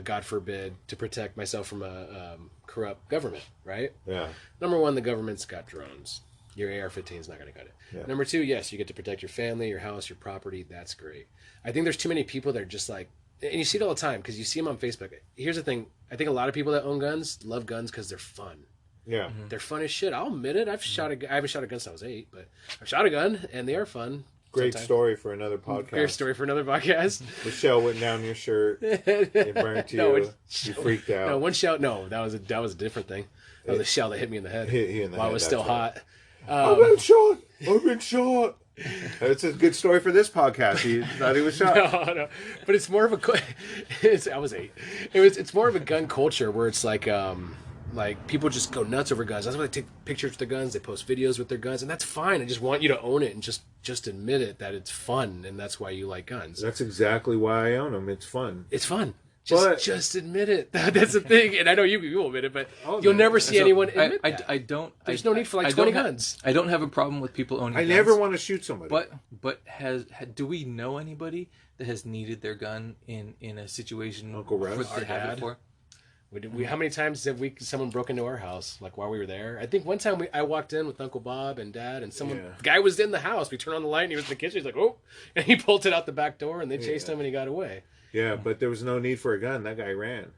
God forbid, to protect myself from a corrupt government, right? Yeah. Number one, the government's got drones. Your AR-15 is not going to cut it. Yeah. Number two, yes, you get to protect your family, your house, your property. That's great. I think there's too many people that are just like, and you see it all the time because you see them on Facebook. Here's the thing. I think a lot of people that own guns love guns because they're fun. Yeah. Mm-hmm. They're fun as shit. I'll admit it. I haven't shot a gun since I was 8, but I've shot a gun and they are fun. Great story for another podcast. Great story for another podcast. The shell went down your shirt. It burned you. You freaked out. No, one shell. No, that was a different thing. That was a shell that hit me in the head while it was still hot. I've been shot. I've been shot. It's a good story for this podcast. He thought he was shot. No, but it's more of a. I was 8. It's more of a gun culture where it's like people just go nuts over guns. That's why they take pictures with their guns. They post videos with their guns, and that's fine. I just want you to own it and just admit it that it's fun, and that's why you like guns. That's exactly why I own them. It's fun. It's fun. Just admit it. That's the thing. And I know you will admit it, but you'll never see anyone admit that. I don't. There's no need for 20 guns. I don't have a problem with people owning guns. I never want to shoot somebody. But do we know anybody that has needed their gun in a situation Uncle Russ? to have it for? How many times have someone broke into our house like while we were there? I think one time I walked in with Uncle Bob and Dad, and the guy was in the house. We turned on the light and he was in the kitchen. He's like, oh, and he bolted out the back door and they chased him and he got away. Yeah, but there was no need for a gun. That guy ran.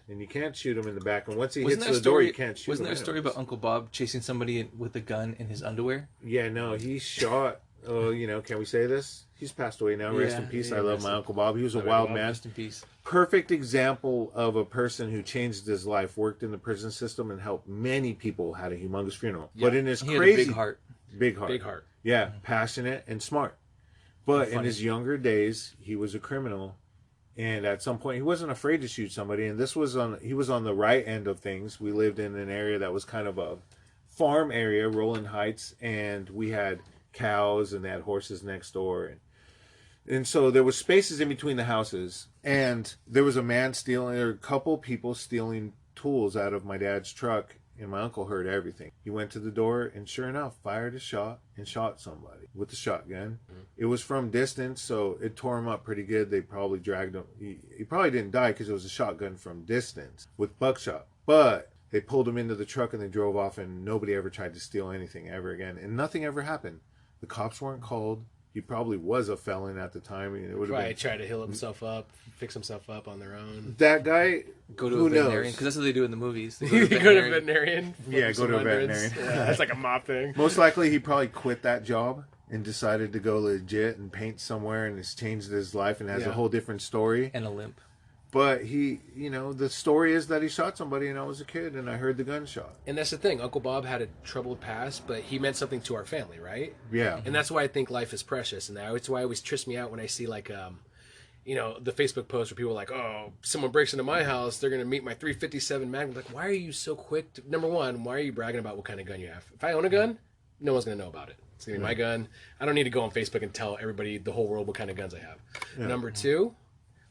And you can't shoot him in the back. And once he hits the door, you can't shoot him. Wasn't there a story about Uncle Bob chasing somebody with a gun in his underwear? Yeah, no, he shot. Can we say this? He's passed away now. Rest in peace. I love my Uncle Bob. He was a wild man. Rest in peace. Perfect example of a person who changed his life, worked in the prison system, and helped many people. Had a humongous funeral. Yeah. But in his crazy... Had a big heart. Big heart. Yeah, passionate and smart. But in his younger days, he was a criminal. And at some point, he wasn't afraid to shoot somebody. And he was on the right end of things. We lived in an area that was kind of a farm area, Rolling Heights, and we had cows and they had horses next door. And so there was spaces in between the houses. And there was a couple people stealing tools out of my dad's truck. And my uncle heard everything. He went to the door and sure enough, fired a shot and shot somebody with the shotgun. Mm-hmm. It was from distance, so it tore him up pretty good. They probably dragged him. He probably didn't die because it was a shotgun from distance with buckshot. But they pulled him into the truck and they drove off and nobody ever tried to steal anything ever again. And nothing ever happened. The cops weren't called. He probably was a felon at the time. It would have been... try to heal himself up, fix himself up on their own. That guy, go to a veterinarian, because that's what they do in the movies. They go to a veterinarian. Yeah, go to a veterinarian. Yeah, that's like a mop thing. Most likely, he probably quit that job and decided to go legit and paint somewhere, and it's changed his life and has a whole different story. And a limp. But he, the story is that he shot somebody and I was a kid and I heard the gunshot. And that's the thing. Uncle Bob had a troubled past, but he meant something to our family, right? Yeah. And that's why I think life is precious. And that's why it always trips me out when I see the Facebook post where people are like, oh, someone breaks into my house, they're going to meet my 357 Magnum. Like, why are you so quick to, number one, why are you bragging about what kind of gun you have? If I own a gun, no one's going to know about it. It's going to be my gun. I don't need to go on Facebook and tell everybody, the whole world, what kind of guns I have. Yeah. Number two,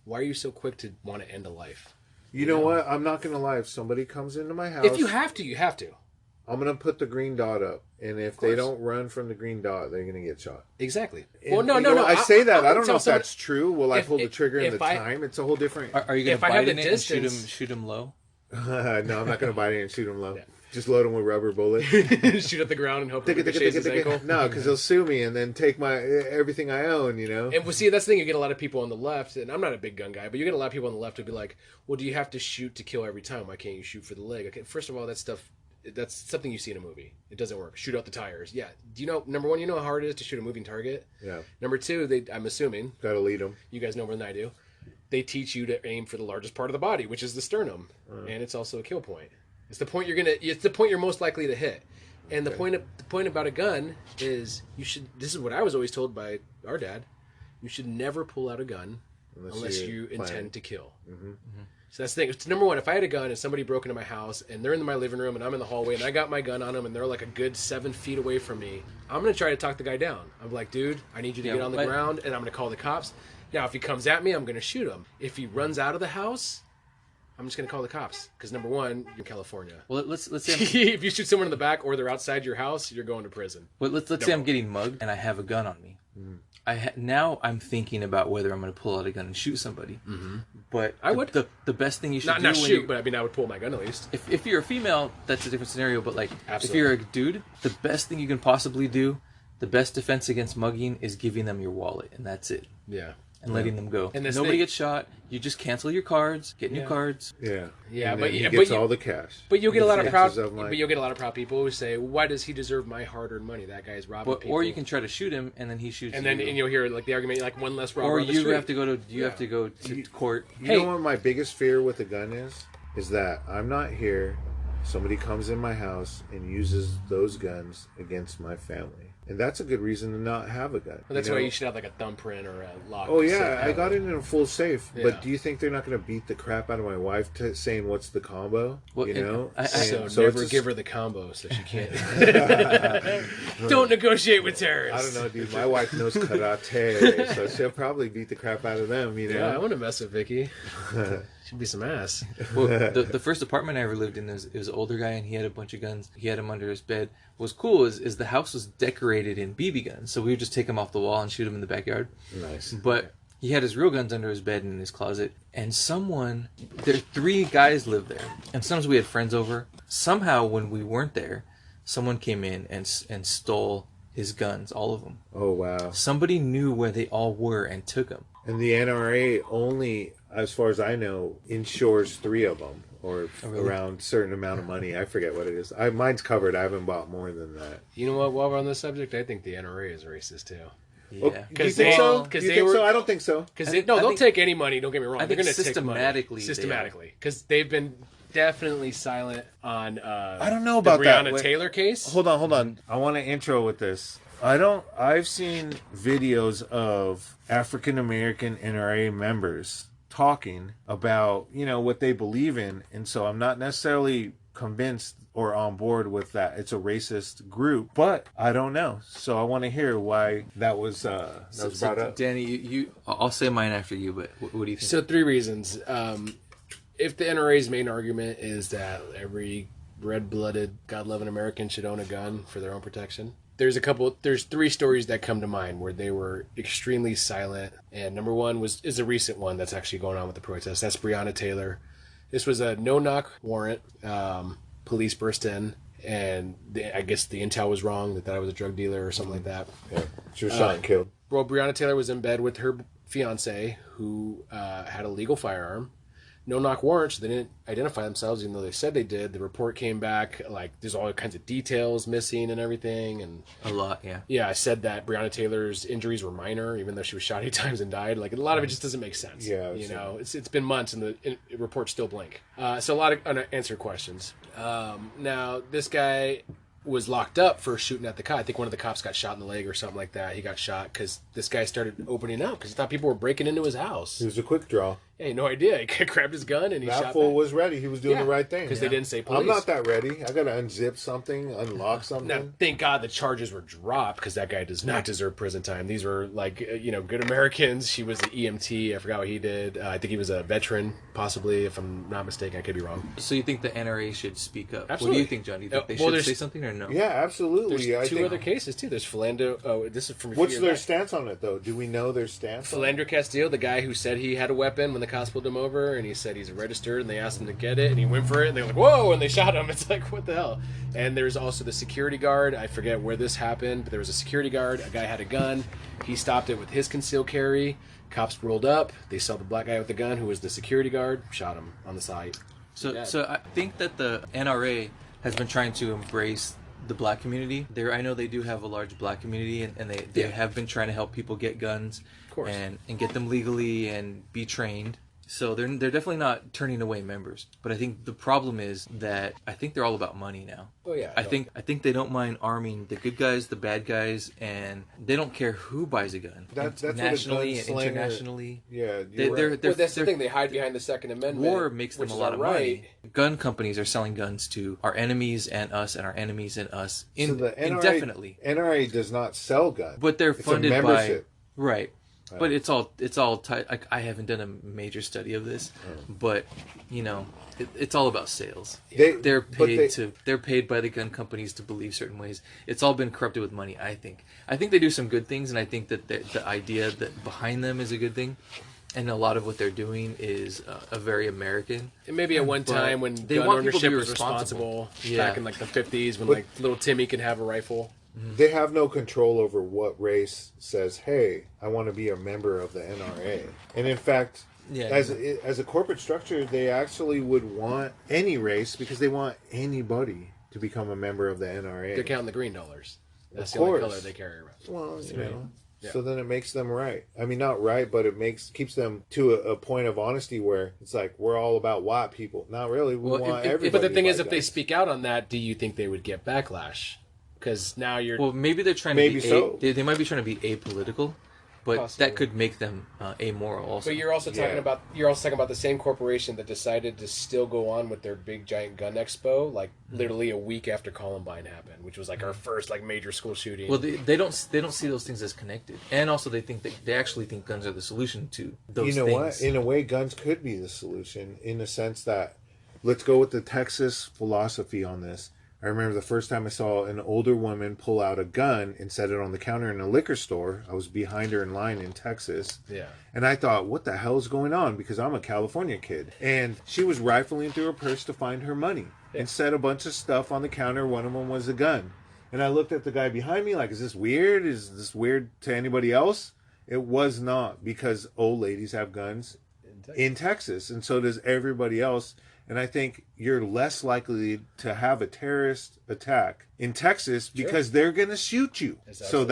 why are you so quick to want to end a life? You know what? I'm not going to lie. If somebody comes into my house... If you have to, you have to. I'm gonna put the green dot up, and if they don't run from the green dot, they're gonna get shot. Exactly. And, Well, no. I say that. I don't know if someone- that's true. Will I pull the trigger in the time? It's a whole different. Are you going If to I have bite the in it and distance- shoot him low? No, I'm not gonna bite it and shoot him low. Just load him with rubber bullets. Shoot at the ground and hope it ricochets his ankle. No, because they'll sue me and then take my everything I own. You know. And see, that's the thing. You get a lot of people on the left, and I'm not a big gun guy, but you get a lot of people on the left who be like, "Well, do you have to shoot to kill every time? Why can't you shoot for the leg?" Okay, first of all, that's something you see in a movie. It doesn't work. Shoot out the tires. Yeah. Do you know? Number one, you know how hard it is to shoot a moving target. Yeah. Number two, I'm assuming Gotta lead them. you guys know more than I do. They teach you to aim for the largest part of the body, which is the sternum, and it's also a kill point. It's the point It's the point you're most likely to hit. And the point about a gun is you should. This is what I was always told by our dad. You should never pull out a gun unless you intend to kill. Mm-hmm. So that's the thing. It's number one. If I had a gun and somebody broke into my house and they're in my living room and I'm in the hallway and I got my gun on them and they're like a good 7 feet away from me, I'm gonna try to talk the guy down. I'm like, dude, I need you to get on the ground, and I'm gonna call the cops. Now, if he comes at me, I'm gonna shoot him. If he runs out of the house, I'm just gonna call the cops because number one, you're in California. Well, let's say If you shoot someone in the back or they're outside your house, you're going to prison. let's say I'm getting mugged and I have a gun on me. Now I'm thinking about whether I'm going to pull out a gun and shoot somebody. Mm-hmm. But I would. The best thing you should do Not when shoot, you, but I mean I would pull my gun at least. if you're a female, that's a different scenario. But like Absolutely. if you're a dude, the best thing you can possibly do, the best defense against mugging is giving them your wallet, and that's it. Yeah. And letting them go. And this Nobody thing- gets shot. You just cancel your cards, get new cards. Yeah. Yeah, And but then he yeah, gets but you- all the cash. But you'll get a lot of proud. Chances of, like- But you'll get a lot of proud people who say, "Why does he deserve my hard-earned money? That guy's robbing people." Or you can try to shoot him, and then he shoots and you. then you'll hear like the argument, like one less robber or on the you street. have to go to court. You know what my biggest fear with a gun is that I'm not here. Somebody comes in my house and uses those guns against my family. And that's a good reason to not have a gun. Well, that's why you should have like a thumbprint or a lock. Oh yeah, I got it in a full safe. Yeah. But do you think they're not going to beat the crap out of my wife saying what's the combo? Well, you and know, So never give her the combo so she can't. Don't negotiate with terrorists. I don't know, dude. My wife knows karate, so she'll probably beat the crap out of them. You know. Yeah, I want to mess with Vicky. She'd be some ass. Well, the first apartment I ever lived in, it was an older guy, and he had a bunch of guns. He had them under his bed. What's cool is the house was decorated in BB guns, so we would just take them off the wall and shoot them in the backyard. Nice. But he had his real guns under his bed and in his closet. And there 3 guys lived there, and sometimes we had friends over. Somehow, when we weren't there, someone came in and stole his guns, all of them. Oh wow. Somebody knew where they all were and took them. And the NRA only, as far as I know, insures 3 of them, or around a certain amount of money. I forget what it is. Mine's covered. I haven't bought more than that. You know what? While we're on this subject, I think the NRA is racist too. Yeah. Do you think so? Because Do you they think were. so? I don't think so. Because I they'll think- take any money. Don't get me wrong. I They're think going to take money. systematically, because they've been definitely silent on. I don't know the about that. Breonna Wait. Taylor case. Hold on. I want to intro with this. I've seen videos of African American NRA members talking about, what they believe in. And so I'm not necessarily convinced or on board with that. It's a racist group, but I don't know. So I want to hear why that was brought up. Danny, I'll say mine after you, but what do you think? So 3 reasons. If the NRA's main argument is that every red-blooded, God-loving American should own a gun for their own protection, there's 3 stories that come to mind where they were extremely silent. And number one is a recent one that's actually going on with the protest. That's Breonna Taylor. This was a no-knock warrant. Police burst in, and I guess the intel was wrong that I was a drug dealer or something like that. Yeah. She was shot and killed. Well, Breonna Taylor was in bed with her fiance, who had a legal firearm. No-knock warrants. They didn't identify themselves, even though they said they did. The report came back, like, there's all kinds of details missing and everything. And A lot, yeah. yeah, I said that Breonna Taylor's injuries were minor, even though she was shot 8 times and died. Like, a lot of it just doesn't make sense. Yeah, it's been months, and the report's still blank. So a lot of unanswered questions. Now, this guy was locked up for shooting at the cop. I think one of the cops got shot in the leg or something like that. He got shot because this guy started opening up because he thought people were breaking into his house. It was a quick draw. Yeah, he had no idea. He grabbed his gun and he That shot fool back. was ready. He was doing the right thing. Because they didn't say police. I'm not that ready. I got to unzip something, unlock something. Now, thank God the charges were dropped because that guy does not deserve prison time. These were like, good Americans. She was the EMT. I forgot what he did. I think he was a veteran, possibly, if I'm not mistaken. I could be wrong. So you think the NRA should speak up? Absolutely. What do you think, John? Do you think they should say something or no? Yeah, absolutely. There's two other cases, too. There's Philando. Oh, this is from... What's their stance on it, though? Do we know their stance? Philander Castillo, the guy who said he had a weapon when the cops pulled him over, and he said he's registered, and they asked him to get it, and he went for it, and they were like, whoa, and they shot him. It's like, what the hell? And there's also the security guard. I forget where this happened, but there was a security guard. A guy had a gun. He stopped it with his concealed carry. Cops rolled up. They saw the black guy with the gun, who was the security guard, shot him on the side. So I think that the NRA has been trying to embrace the black community. I know they do have a large black community, and they have been trying to help people get guns, of course, and get them legally and be trained. So they're definitely not turning away members. But I think the problem is that I think they're all about money now. Oh yeah. I think they don't mind arming the good guys, the bad guys, and they don't care who buys a gun. That's nationally and internationally. Yeah, that's the thing. They hide behind the Second Amendment. War makes them a lot of money. Gun companies are selling guns to our enemies and us, and our enemies and us indefinitely. NRA does not sell guns, but they're funded by membership. Right. But it's all tight. I haven't done a major study of this, but it's all about sales. They're paid by the gun companies to believe certain ways. It's all been corrupted with money. I think they do some good things, and I think that the idea that behind them is a good thing, and a lot of what they're doing is a very American. And maybe at one time when gun ownership was responsible, back in like the 50s, when like little Timmy could have a rifle. They have no control over what race says, hey, I want to be a member of the NRA. And in fact, as a corporate structure, they actually would want any race because they want anybody to become a member of the NRA. They're counting the green dollars. That's the only color they carry around. Well, so then it makes them right. I mean, not right, but it keeps them to a point of honesty where it's like, we're all about white people. Not really. We want everybody. But the thing is, if they speak out on that, do you think they would get backlash? Because now you're... Well, maybe they're trying to be... They might be trying to be apolitical, but Possibly. That could make them amoral also. But you're also talking about the same corporation that decided to still go on with their big giant gun expo, like literally a week after Columbine happened, which was like our first like major school shooting. Well, they don't see those things as connected, and also they actually think guns are the solution to those things. You know what? In a way, guns could be the solution in the sense that, let's go with the Texas philosophy on this. I remember the first time I saw an older woman pull out a gun and set it on the counter in a liquor store. I was behind her in line in Texas. Yeah. And I thought, what the hell is going on? Because I'm a California kid. And she was rifling through her purse to find her money and set a bunch of stuff on the counter. One of them was a gun. And I looked at the guy behind me like, is this weird? Is this weird to anybody else? It was not, because old ladies have guns in Texas. And so does everybody else. And I think you're less likely to have a terrorist attack in Texas because they're going to shoot you. So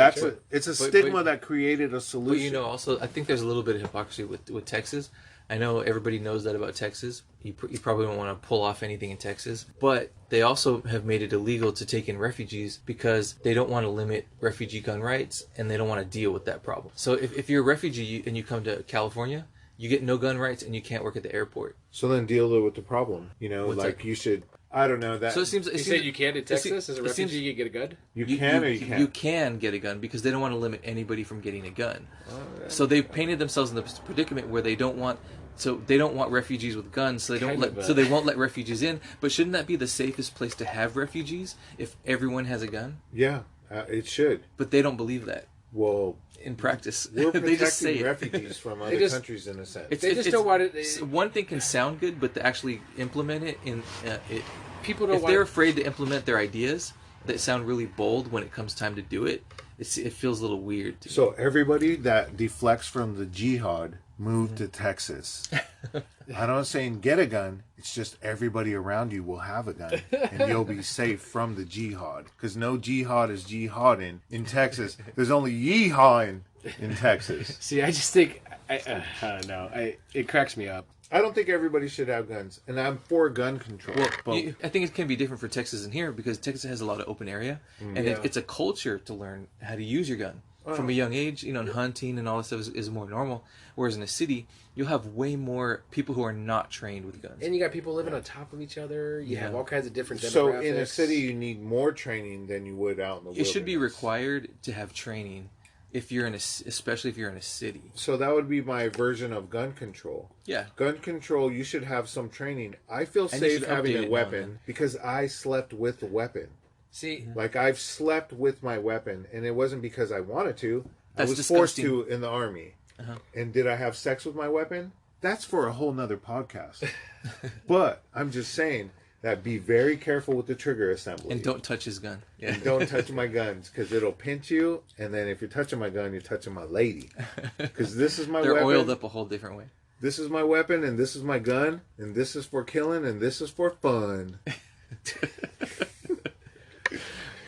it's a stigma that created a solution. But also, I think there's a little bit of hypocrisy with Texas. I know everybody knows that about Texas. You probably don't want to pull off anything in Texas. But they also have made it illegal to take in refugees because they don't want to limit refugee gun rights, and they don't want to deal with that problem. So if you're a refugee and you come to California, you get no gun rights and you can't work at the airport. So then deal with the problem. You should... I don't know that. So it seems you can't in Texas as a refugee. You get a gun. You can or you can't. You can get a gun because they don't want to limit anybody from getting a gun. So they've painted themselves in the predicament where they don't want refugees with guns. So they won't let refugees in. But shouldn't that be the safest place to have refugees if everyone has a gun? Yeah, it should. But they don't believe that. Well, in practice, we're protecting they just say refugees from other countries in a sense. They just don't want it. One thing can sound good, but to actually implement it people don't. If they're afraid to implement their ideas that sound really bold when it comes time to do it, it feels a little weird. So everybody that deflects from the jihad moved to Texas. I'm not saying get a gun. It's just everybody around you will have a gun, and you'll be safe from the jihad. Because no jihad is jihading in Texas. There's only yeehawing in Texas. See, I just think I don't know. It cracks me up. I don't think everybody should have guns, and I'm for gun control. I think it can be different for Texas and here because Texas has a lot of open area, and it's a culture to learn how to use your gun. from a young age, you know, and hunting and all this stuff is more normal. Whereas in a city, you'll have way more people who are not trained with guns. And you got people living on top of each other. You have all kinds of different demographics. So in a city, you need more training than you would out in the wilderness. It should be required to have training if you're especially if you're in a city. So that would be my version of gun control. Yeah. Gun control, you should have some training. I feel safe having a weapon because I slept with the weapon. See, like I've slept with my weapon, and it wasn't because I wanted to. I was disgusting. forced to in the Army. And did I have sex with my weapon? That's for a whole nother podcast. But I'm just saying that be very careful with the trigger assembly. And don't touch his gun. Yeah. And don't touch my guns, because it'll pinch you. And then if you're touching my gun, you're touching my lady. Because this is my weapon. They're oiled up a whole different way. This is my weapon, and this is my gun, and this is for killing, and this is for fun.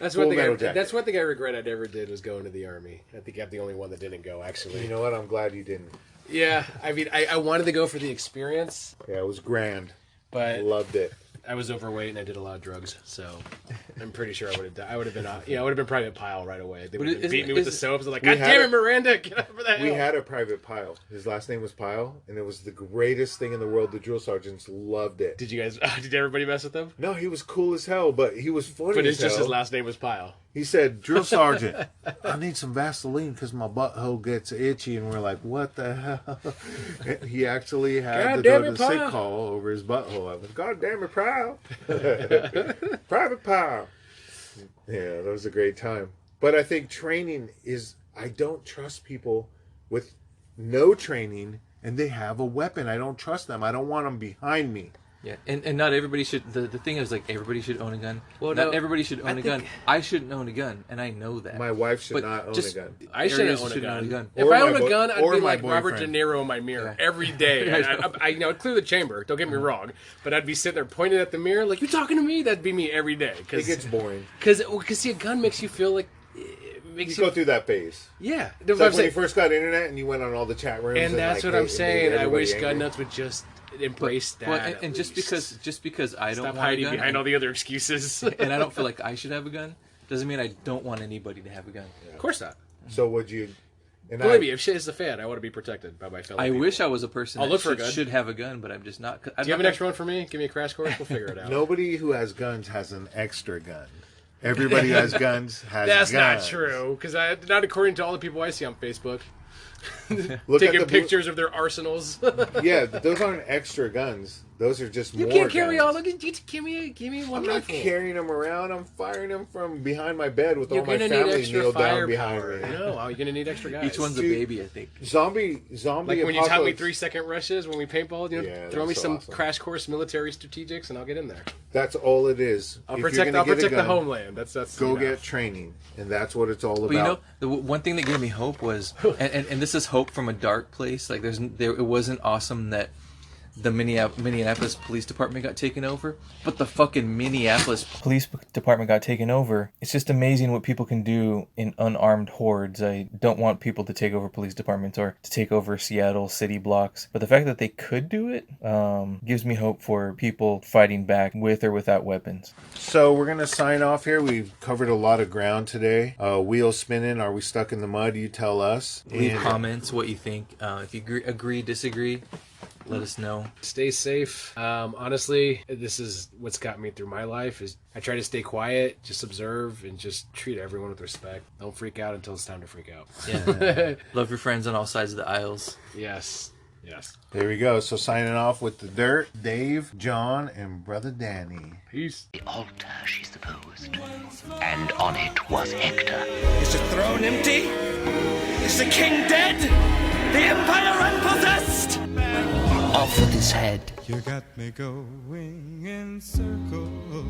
That's one thing I regret I never did was going to the Army. I think I'm the only one that didn't go, actually. You know what? I'm glad you didn't. Yeah, I mean, I wanted to go for the experience. Yeah, it was grand. But loved it. I was overweight and I did a lot of drugs, so I'm pretty sure I would have died. I would have been, I would have been Private Pile right away. They would have beat me with the soaps. I'm like, God damn it, Miranda, get over that. We had a Private Pile. His last name was Pile, and it was the greatest thing in the world. The drill sergeants loved it. Did you guys? Did everybody mess with him? No, he was cool as hell, but he was funny. But it's just his last name was Pile. He said, "Drill sergeant, I need some Vaseline because my butthole gets itchy." And we're like, "What the hell?" He actually had to go to the sick call over his butthole. I was, "God damn it, Pile, Private Pile." Yeah, that was a great time. But I think training is. I don't trust people with no training and they have a weapon. I don't trust them. I don't want them behind me. Yeah, and not everybody should. The thing is, like, everybody should own a gun. Well, not everybody should own a gun. I shouldn't own a gun, and I know that. My wife should not own a gun. I shouldn't own a gun. If Or I my owned a gun, I'd be like boyfriend. Robert De Niro in my mirror every day. I'd clear the chamber. Don't get me wrong, but I'd be sitting there pointing at the mirror like, "You talking to me?" That'd be me every day. It gets boring. Because see, a gun makes you feel like. You go through that phase. Yeah. It's like when you first got internet and you went on all the chat rooms. And that's like, what I'm saying. I wish angry. gun nuts would just embrace that. Well, and just because I don't stop want hiding a gun, behind all the other excuses. and I don't feel like I should have a gun, doesn't mean I don't want anybody to have a gun. Yeah. Of course not. So would you? And believe me, if shit is a fan, I want to be protected by my fellow people. wish I was a person I'll look for a that gun. should have a gun, but I'm just not. Do you have an extra one for me? Give me a crash course. We'll figure it out. Nobody who has guns has an extra gun. Everybody who has guns has That's guns. not true, because not according to all the people I see on Facebook. Look Taking at the pictures of their arsenals. Yeah, those aren't extra guns. Those are just You more can't carry guns. all. Look at you. Give me one. I'm not rifle. carrying them around. I'm firing them from behind my bed with You're all my gonna need family extra kneeled down firepower. behind me. No, you're gonna need extra guys. Each one's a baby, I think. Zombie like when you taught me apocalypse. 3-second rushes when we paintballed. You know, Yeah, throw me that's so some awesome. crash course military strategics, and I'll get in there. That's all it is. I'll If you're protect. gonna I'll get a protect the gun, homeland. That's Go enough. get training, and that's what it's all about. But you know, the one thing that gave me hope was, and this is hope from a dark place. Like it wasn't awesome that the Minneapolis Police Department got taken over, but the fucking Minneapolis Police Department got taken over. It's just amazing what people can do in unarmed hordes. I don't want people to take over police departments or to take over Seattle city blocks, but the fact that they could do it gives me hope for people fighting back with or without weapons. So we're going to sign off here. We've covered a lot of ground today. Wheel spinning. Are we stuck in the mud? You tell us. Leave And comments what you think. If you agree, disagree, let us know. Stay safe. Honestly, this is what's got me through my life. Is I try to stay quiet, just observe, and just treat everyone with respect. Don't freak out until it's time to freak out. Yeah. Love your friends on all sides of the aisles. Yes. There we go. So signing off with the Dirt, Dave, John, and Brother Danny. Peace. The altar, she supposed, and on it was Hector. Is the throne empty? Is the king dead? The empire unpossessed? Off with his head. You got me going in circles.